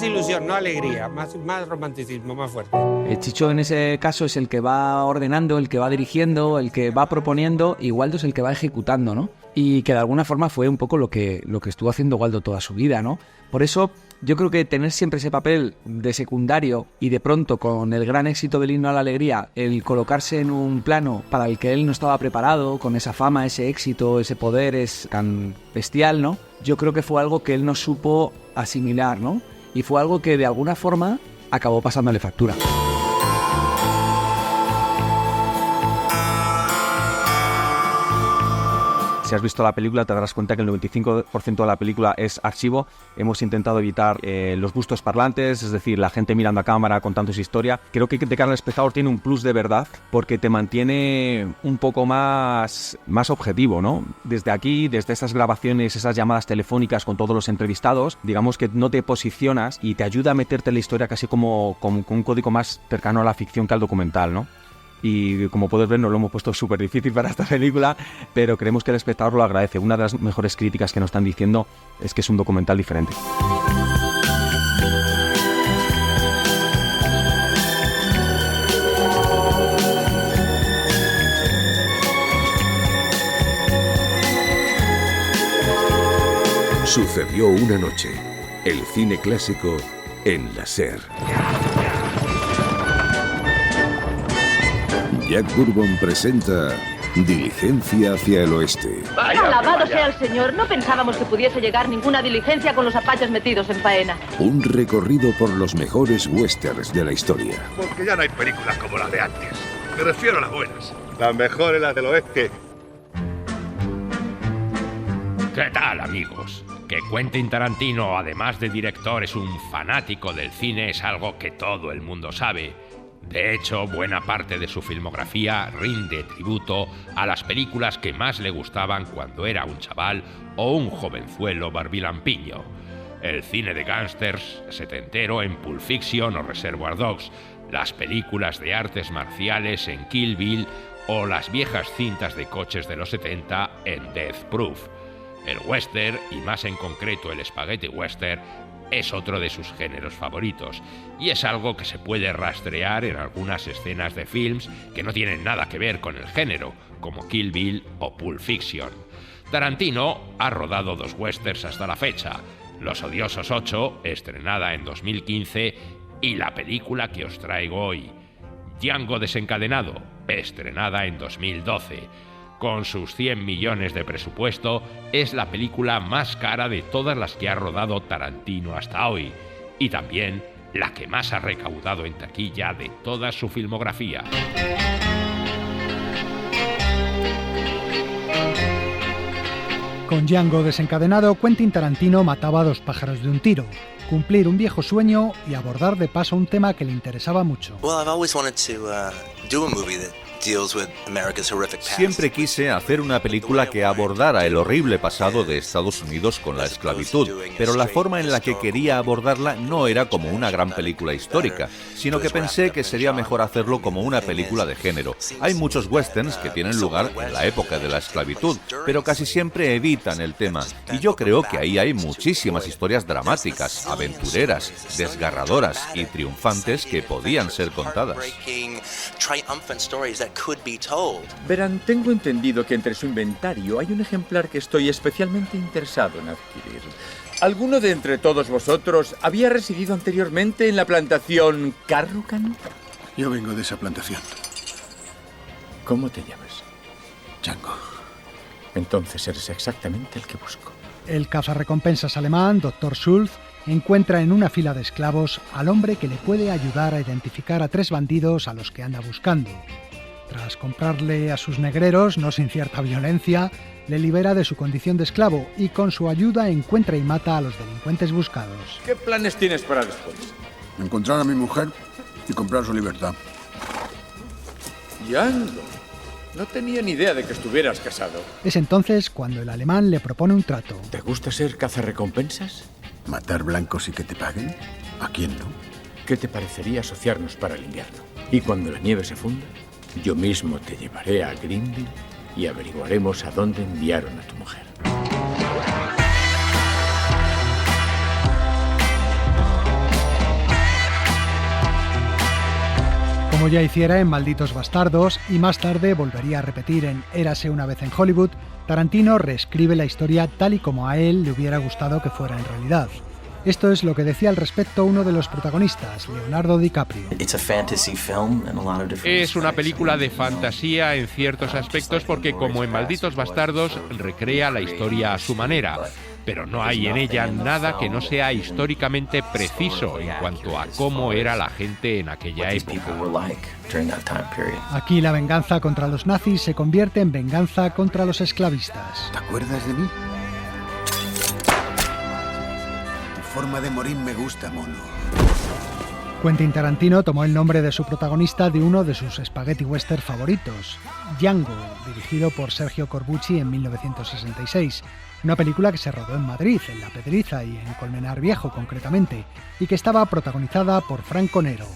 [SPEAKER 28] ilusión, no alegría, más romanticismo, más fuerte.
[SPEAKER 23] El Chicho en ese caso es el que va ordenando, el que va dirigiendo, el que va proponiendo, y Waldo es el que va ejecutando, ¿no? Y que de alguna forma fue un poco lo que estuvo haciendo Waldo toda su vida, ¿no? Por eso yo creo que tener siempre ese papel de secundario y de pronto con el gran éxito del Himno a la Alegría, el colocarse en un plano para el que él no estaba preparado, con esa fama, ese éxito, ese poder es tan bestial, ¿no? Yo creo que fue algo que él no supo asimilar, ¿no? Y fue algo que de alguna forma acabó pasándole factura. Si has visto la película te darás cuenta que el 95% de la película es archivo. Hemos intentado evitar los bustos parlantes, es decir, la gente mirando a cámara contando su historia. Creo que De cara al espectador tiene un plus de verdad porque te mantiene un poco más objetivo, ¿no? Desde aquí, desde esas grabaciones, esas llamadas telefónicas con todos los entrevistados, digamos que no te posicionas y te ayuda a meterte en la historia casi como con un código más cercano a la ficción que al documental, ¿no? Y como puedes ver, nos lo hemos puesto súper difícil para esta película, pero creemos que el espectador lo agradece. Una de las mejores críticas que nos están diciendo es que es un documental diferente.
[SPEAKER 9] Sucedió una noche. El cine clásico en la SER. Jack Bourbon presenta Diligencia hacia el oeste.
[SPEAKER 2] Alabado sea el Señor, no pensábamos que pudiese llegar ninguna diligencia con los apaches metidos en faena.
[SPEAKER 9] Un recorrido por los mejores westerns de la historia.
[SPEAKER 4] Porque ya no hay películas como las de antes. Me refiero a las buenas. Las mejores, las del oeste.
[SPEAKER 11] ¿Qué tal, amigos? Que Quentin Tarantino, además de director, es un fanático del cine es algo que todo el mundo sabe. De hecho, buena parte de su filmografía rinde tributo a las películas que más le gustaban cuando era un chaval o un jovenzuelo barbilampiño. El cine de gángsters setentero en Pulp Fiction o Reservoir Dogs, las películas de artes marciales en Kill Bill o las viejas cintas de coches de los 70 en Death Proof. El western, y más en concreto el spaghetti western, es otro de sus géneros favoritos, y es algo que se puede rastrear en algunas escenas de films que no tienen nada que ver con el género, como Kill Bill o Pulp Fiction. Tarantino ha rodado 2 westerns hasta la fecha, Los Odiosos 8, estrenada en 2015, y la película que os traigo hoy, Django desencadenado, estrenada en 2012. Con sus 100 millones de presupuesto, es la película más cara de todas las que ha rodado Tarantino hasta hoy, y también la que más ha recaudado en taquilla de toda su filmografía.
[SPEAKER 7] Con Django desencadenado, Quentin Tarantino mataba a 2 pájaros de un tiro. cumplir un viejo sueño y abordar de paso un tema que le interesaba mucho.
[SPEAKER 8] Siempre quise hacer una película que abordara el horrible pasado de Estados Unidos con la esclavitud, pero la forma en la que quería abordarla no era como una gran película histórica, sino que pensé que sería mejor hacerlo como una película de género. Hay muchos westerns que tienen lugar en la época de la esclavitud, pero casi siempre evitan el tema, y yo creo que ahí hay muchísimas historias dramáticas, aventureras, desgarradoras y triunfantes que podían ser contadas.
[SPEAKER 12] Verán, tengo entendido que entre su inventario hay un ejemplar que estoy especialmente interesado en adquirir. ¿Alguno de entre todos vosotros había residido anteriormente en la plantación Carrucan?
[SPEAKER 13] Yo vengo de esa plantación.
[SPEAKER 12] ¿Cómo te llamas?
[SPEAKER 13] Django.
[SPEAKER 12] Entonces eres exactamente el que busco.
[SPEAKER 7] El cazarrecompensas alemán, Dr. Schultz, encuentra en una fila de esclavos al hombre que le puede ayudar a identificar a 3 bandidos a los que anda buscando. Tras comprarle a sus negreros, no sin cierta violencia, le libera de su condición de esclavo y con su ayuda encuentra y mata a los delincuentes buscados.
[SPEAKER 12] ¿Qué planes tienes para después?
[SPEAKER 13] Encontrar a mi mujer y comprar su libertad.
[SPEAKER 12] Django, no tenía ni idea de que estuvieras casado.
[SPEAKER 7] Es entonces cuando el alemán le propone un trato.
[SPEAKER 12] ¿Te gusta ser cazarrecompensas?
[SPEAKER 13] ¿Matar blancos y que te paguen? ¿A quién no?
[SPEAKER 12] ¿Qué te parecería asociarnos para el invierno? Y cuando la nieve se funda, yo mismo te llevaré a Greenville y averiguaremos a dónde enviaron a tu mujer.
[SPEAKER 7] Como ya hiciera en Malditos Bastardos y más tarde volvería a repetir en Érase una vez en Hollywood, Tarantino reescribe la historia tal y como a él le hubiera gustado que fuera en realidad. Esto es lo que decía al respecto uno de los protagonistas, Leonardo DiCaprio.
[SPEAKER 11] Es una película de fantasía en ciertos aspectos porque, como en Malditos Bastardos, recrea la historia a su manera. Pero no hay en ella nada que no sea históricamente preciso en cuanto a cómo era la gente en aquella época.
[SPEAKER 7] Aquí la venganza contra los nazis se convierte en venganza contra los esclavistas.
[SPEAKER 13] ¿Te acuerdas de mí? Tu forma de morir me gusta, mono.
[SPEAKER 7] Quentin Tarantino tomó el nombre de su protagonista de uno de sus spaghetti western favoritos, Django, dirigido por Sergio Corbucci en 1966. Una película que se rodó en Madrid, en La Pedriza y en Colmenar Viejo concretamente, y que estaba protagonizada por Franco Nero.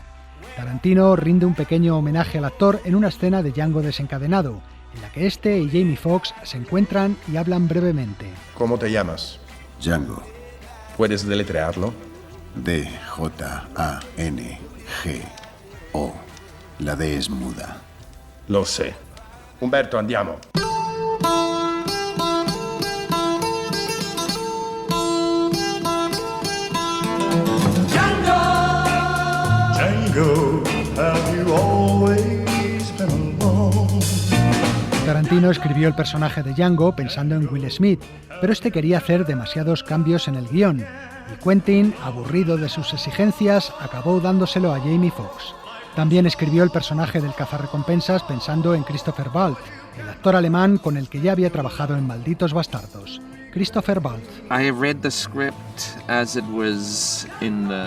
[SPEAKER 7] Tarantino rinde un pequeño homenaje al actor en una escena de Django desencadenado, en la que este y Jamie Foxx se encuentran y hablan brevemente.
[SPEAKER 15] ¿Cómo te llamas?
[SPEAKER 13] Django.
[SPEAKER 15] ¿Puedes deletrearlo?
[SPEAKER 13] D-J-A-N-G-O. La D es muda.
[SPEAKER 15] Lo sé. Humberto, andiamo.
[SPEAKER 7] Tarantino escribió el personaje de Django pensando en Will Smith, pero este quería hacer demasiados cambios en el guión, y Quentin, aburrido de sus exigencias, acabó dándoselo a Jamie Foxx. También escribió el personaje del cazarrecompensas pensando en Christopher Waltz, el actor alemán con el que ya había trabajado en Malditos Bastardos. Christopher Waltz.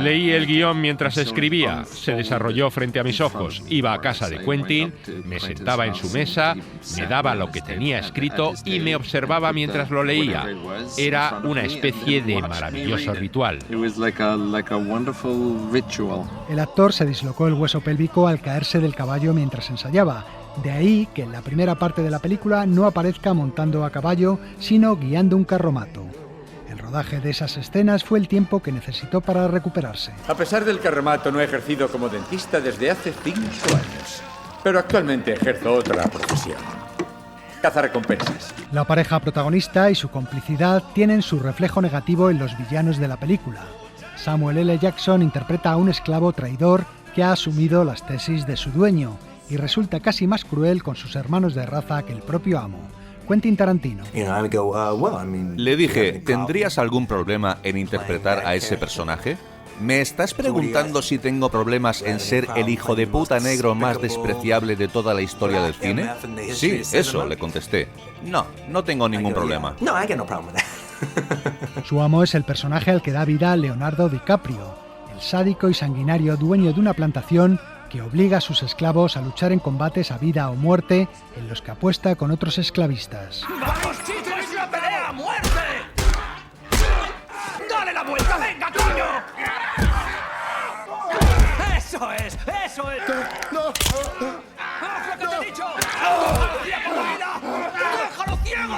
[SPEAKER 11] Leí el guión mientras escribía, se desarrolló frente a mis ojos. Iba a casa de Quentin, me sentaba en su mesa, me daba lo que tenía escrito y me observaba mientras lo leía. Era una especie de maravilloso ritual.
[SPEAKER 7] El actor se dislocó el hueso pélvico al caerse del caballo mientras ensayaba. De ahí que en la primera parte de la película no aparezca montando a caballo, sino guiando un carromato. El rodaje de esas escenas fue el tiempo que necesitó para recuperarse.
[SPEAKER 12] A pesar del carromato, no he ejercido como dentista desde hace 5 años. Pero actualmente ejerzo otra profesión. Cazarrecompensas.
[SPEAKER 7] La pareja protagonista y su complicidad tienen su reflejo negativo en los villanos de la película. Samuel L. Jackson interpreta a un esclavo traidor que ha asumido las tesis de su dueño y resulta casi más cruel con sus hermanos de raza que el propio amo. Quentin Tarantino.
[SPEAKER 8] Le dije, ¿tendrías algún problema en interpretar a ese personaje? ¿Me estás preguntando si tengo problemas en ser el hijo de puta negro más despreciable de toda la historia del cine? Sí, eso, le contesté. No tengo ningún problema.
[SPEAKER 7] Su amo es el personaje al que da vida Leonardo DiCaprio, el sádico y sanguinario dueño de una plantación que obliga a sus esclavos a luchar en combates a vida o muerte en los que apuesta con otros esclavistas.
[SPEAKER 20] ¡Vamos, chicos! ¡Es una pelea a muerte! ¡Dale la vuelta! ¡Venga, coño! ¡Eso es! ¡Eso es! ¡No! ¡Haz lo que te he dicho! ¡Déjalo ciego!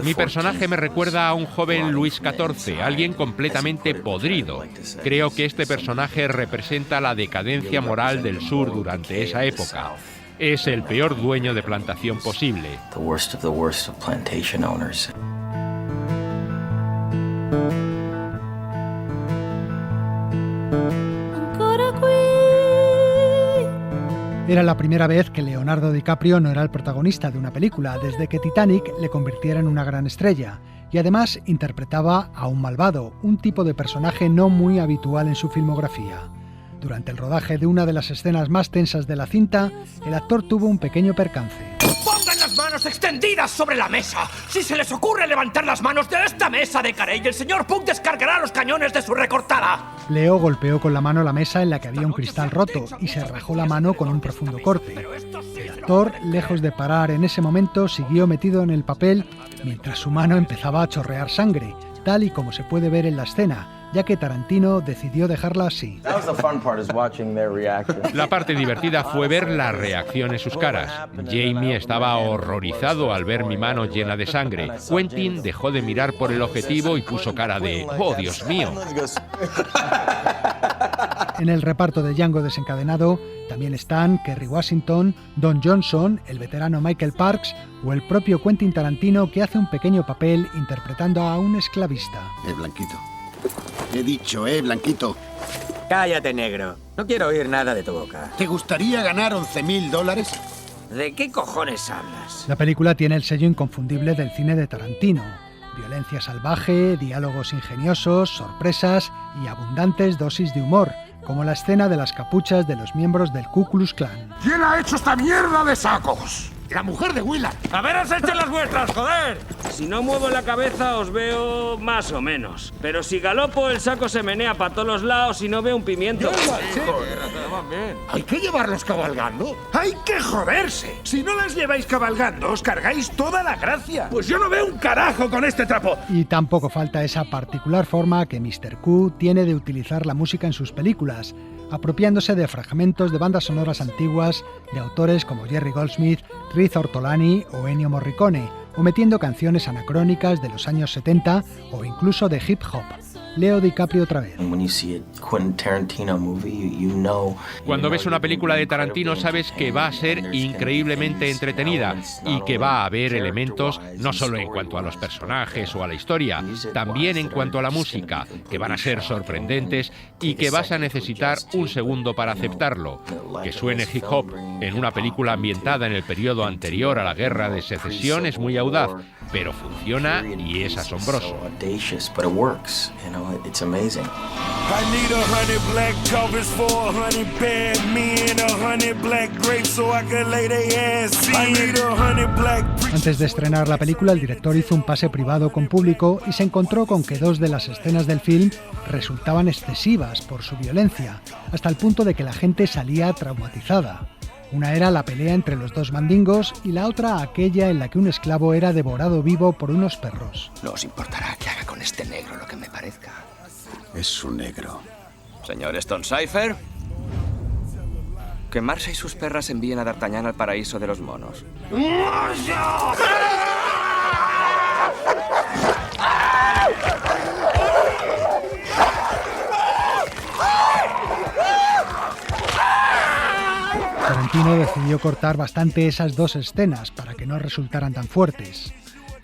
[SPEAKER 1] Mi personaje me recuerda a un joven Luis XIV, alguien completamente podrido. Creo que este personaje representa la decadencia moral del sur durante esa época. Es el peor dueño de plantación posible.
[SPEAKER 7] Era la primera vez que Leonardo DiCaprio no era el protagonista de una película, desde que Titanic le convirtiera en una gran estrella, y además interpretaba a un malvado, un tipo de personaje no muy habitual en su filmografía. Durante el rodaje de una de las escenas más tensas de la cinta, el actor tuvo un pequeño percance.
[SPEAKER 20] ¡Pongan las manos extendidas sobre la mesa! Si se les ocurre levantar las manos de esta mesa de Carey, el señor Puck descargará los cañones de su recortada.
[SPEAKER 7] Leo golpeó con la mano la mesa en la que había un cristal roto y se rajó la mano con un profundo corte. El actor, lejos de parar en ese momento, siguió metido en el papel mientras su mano empezaba a chorrear sangre, tal y como se puede ver en la escena, ya que Tarantino decidió dejarla así.
[SPEAKER 1] La parte divertida fue ver la reacción en sus caras. Jamie estaba horrorizado al ver mi mano llena de sangre. Quentin dejó de mirar por el objetivo y puso cara de ¡oh, Dios mío!
[SPEAKER 7] En el reparto de Django desencadenado también están Kerry Washington, Don Johnson, el veterano Michael Parks o el propio Quentin Tarantino, que hace un pequeño papel interpretando a un esclavista.
[SPEAKER 13] Blanquito. He dicho, Blanquito.
[SPEAKER 3] Cállate, negro. No quiero oír nada de tu boca.
[SPEAKER 13] ¿Te gustaría ganar $11.000?
[SPEAKER 3] ¿De qué cojones hablas?
[SPEAKER 7] La película tiene el sello inconfundible del cine de Tarantino. Violencia salvaje, diálogos ingeniosos, sorpresas y abundantes dosis de humor, como la escena de las capuchas de los miembros del Ku Klux Klan.
[SPEAKER 20] ¿Quién ha hecho esta mierda de sacos? La mujer de Willard.
[SPEAKER 3] ¡A veros hecho las vuestras, joder! Si no muevo la cabeza os veo más o menos. Pero si galopo, el saco se menea para todos los lados y no veo un pimiento.
[SPEAKER 20] ¿Hay que llevarlos cabalgando? ¡Hay que joderse! Si no las lleváis cabalgando, os cargáis toda la gracia. Pues yo no veo un carajo con este trapo.
[SPEAKER 7] Y tampoco falta esa particular forma que Mr. Q tiene de utilizar la música en sus películas, apropiándose de fragmentos de bandas sonoras antiguas de autores como Jerry Goldsmith, Riz Ortolani o Ennio Morricone, o metiendo canciones anacrónicas de los años 70 o incluso de hip hop. Leo DiCaprio otra vez.
[SPEAKER 1] Cuando ves una película de Tarantino sabes que va a ser increíblemente entretenida y que va a haber elementos no solo en cuanto a los personajes o a la historia, también en cuanto a la música, que van a ser sorprendentes y que vas a necesitar un segundo para aceptarlo. Que suene hip hop en una película ambientada en el periodo anterior a la Guerra de Secesión es muy audaz, pero funciona y es asombroso.
[SPEAKER 20] It's amazing. I need 100 black covers for 100 bad men, 100 black grapes so I can lay their ass in. I need 100 black.
[SPEAKER 7] Antes de estrenar la película, el director hizo un pase privado con público y se encontró con que 2 de las escenas del film resultaban excesivas por su violencia, hasta el punto de que la gente salía traumatizada. Una era la pelea entre los 2 mandingos y la otra aquella en la que un esclavo era devorado vivo por unos perros.
[SPEAKER 10] No os importará que haga con este negro lo que me parezca.
[SPEAKER 13] Es un negro.
[SPEAKER 10] Señor Stonecipher, que Marcia y sus perras envíen a D'Artagnan al paraíso de los monos.
[SPEAKER 7] Tarantino decidió cortar bastante esas 2 escenas para que no resultaran tan fuertes.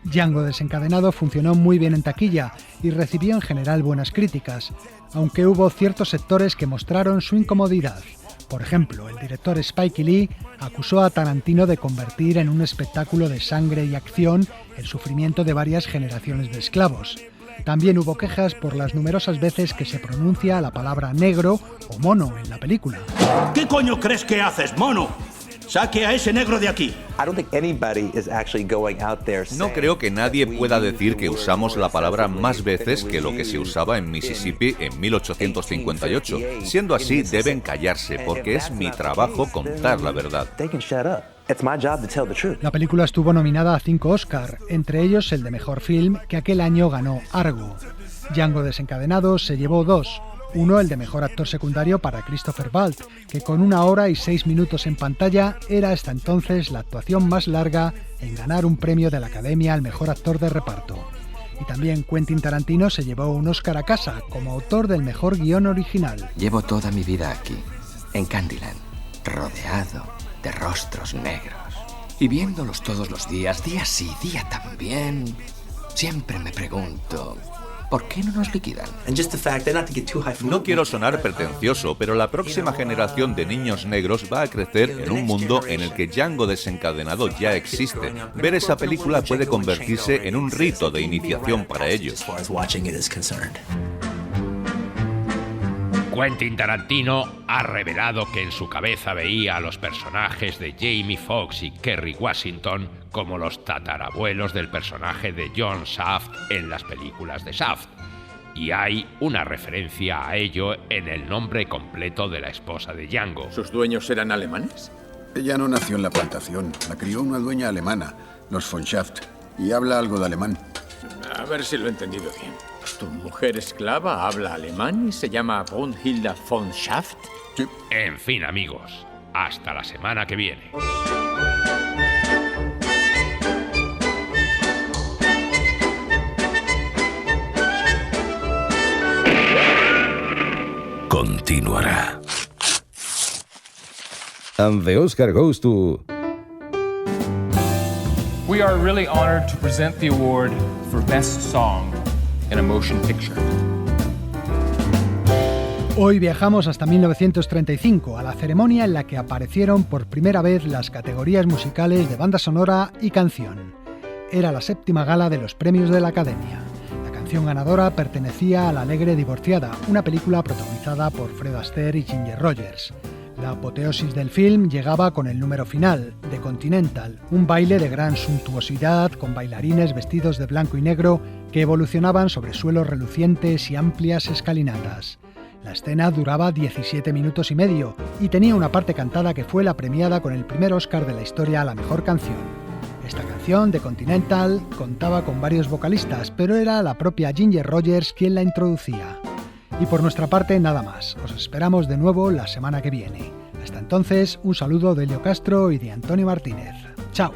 [SPEAKER 7] Django desencadenado funcionó muy bien en taquilla y recibió en general buenas críticas, aunque hubo ciertos sectores que mostraron su incomodidad. Por ejemplo, el director Spike Lee acusó a Tarantino de convertir en un espectáculo de sangre y acción el sufrimiento de varias generaciones de esclavos. También hubo quejas por las numerosas veces que se pronuncia la palabra negro o mono en la película.
[SPEAKER 20] ¿Qué coño crees que haces, mono? ¡Saque a ese negro de aquí!
[SPEAKER 8] No creo que nadie pueda decir que usamos la palabra más veces que lo que se usaba en Mississippi en 1858. Siendo así, deben callarse, porque es mi trabajo contar la verdad.
[SPEAKER 7] La película estuvo nominada a 5 Oscar, entre ellos el de Mejor Film, que aquel año ganó Argo. Django desencadenado se llevó 2. Uno, el de Mejor Actor Secundario para Christopher Waltz, que con 1 hora y 6 minutos en pantalla era hasta entonces la actuación más larga en ganar un premio de la Academia al Mejor Actor de Reparto. Y también Quentin Tarantino se llevó un Oscar a casa como autor del Mejor Guión Original.
[SPEAKER 10] Llevo toda mi vida aquí, en Candyland, rodeado de rostros negros. Y viéndolos todos los días, día sí, día también, siempre me pregunto... ¿por qué no nos liquidan?
[SPEAKER 8] No quiero sonar pretencioso, pero la próxima generación de niños negros va a crecer en un mundo en el que Django desencadenado ya existe. Ver esa película puede convertirse en un rito de iniciación para ellos.
[SPEAKER 1] Quentin Tarantino ha revelado que en su cabeza veía a los personajes de Jamie Foxx y Kerry Washington como los tatarabuelos del personaje de John Shaft en las películas de Shaft. Y hay una referencia a ello en el nombre completo de la esposa de Django.
[SPEAKER 12] ¿Sus dueños eran alemanes?
[SPEAKER 13] Ella no nació en la plantación. La crió una dueña alemana, los von Shaft, y habla algo de alemán.
[SPEAKER 12] A ver si lo he entendido bien. ¿Tu mujer esclava habla alemán y se llama Brunhilde von Shaft?
[SPEAKER 13] Sí.
[SPEAKER 1] En fin, amigos, hasta la semana que viene.
[SPEAKER 9] Continuará. And the Oscar goes to...
[SPEAKER 14] We are really honored to present the award for Best Song in a Motion Picture.
[SPEAKER 7] Hoy viajamos hasta 1935, a la ceremonia en la que aparecieron por primera vez las categorías musicales de banda sonora y canción. Era la 7ª gala de los premios de la Academia. La canción ganadora pertenecía a La alegre divorciada, una película protagonizada por Fred Astaire y Ginger Rogers. La apoteosis del film llegaba con el número final, The Continental, un baile de gran suntuosidad con bailarines vestidos de blanco y negro que evolucionaban sobre suelos relucientes y amplias escalinatas. La escena duraba 17 minutos y medio y tenía una parte cantada que fue la premiada con el primer Oscar de la historia a la mejor canción. Esta canción, The Continental, contaba con varios vocalistas, pero era la propia Ginger Rogers quien la introducía. Y por nuestra parte, nada más. Os esperamos de nuevo la semana que viene. Hasta entonces, un saludo de Elio Castro y de Antonio Martínez. ¡Chao!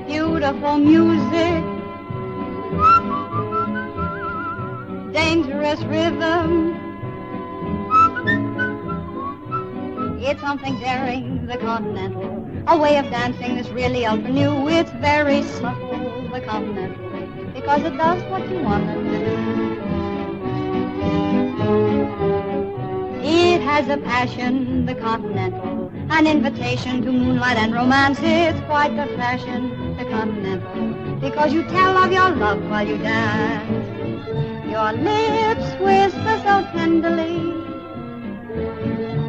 [SPEAKER 16] Beautiful music, dangerous rhythm. It's something daring, the continental, a way of dancing that's really ultra new. It's very subtle, the continental, because it does what you want it to do. It has a passion, the continental, an invitation to moonlight and romance. It's quite the fashion, the continental, because you tell of your love while you dance. Your lips whisper so tenderly,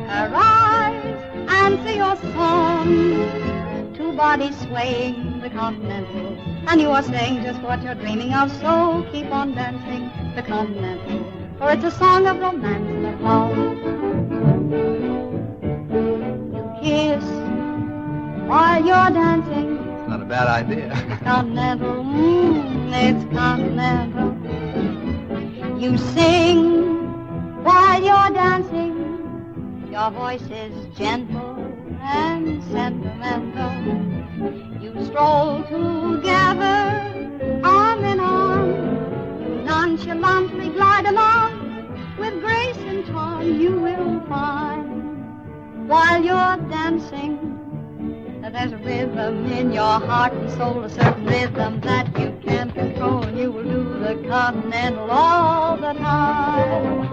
[SPEAKER 16] her eyes answer your song. Two bodies swaying, the continental, and you are saying just what you're dreaming of. So keep on dancing, the continental, for it's a song of romance and of love. You kiss while you're dancing.
[SPEAKER 17] It's not a bad idea.
[SPEAKER 16] Continental, it's continental. You sing while you're dancing. Your voice is gentle and sentimental. You stroll together, arm in arm. You nonchalantly glide along with grace and charm. You will find while you're dancing that there's a rhythm in your heart and soul, a certain rhythm that you can't control. And you will do the continental all the time.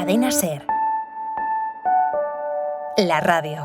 [SPEAKER 5] Cadena SER. La radio.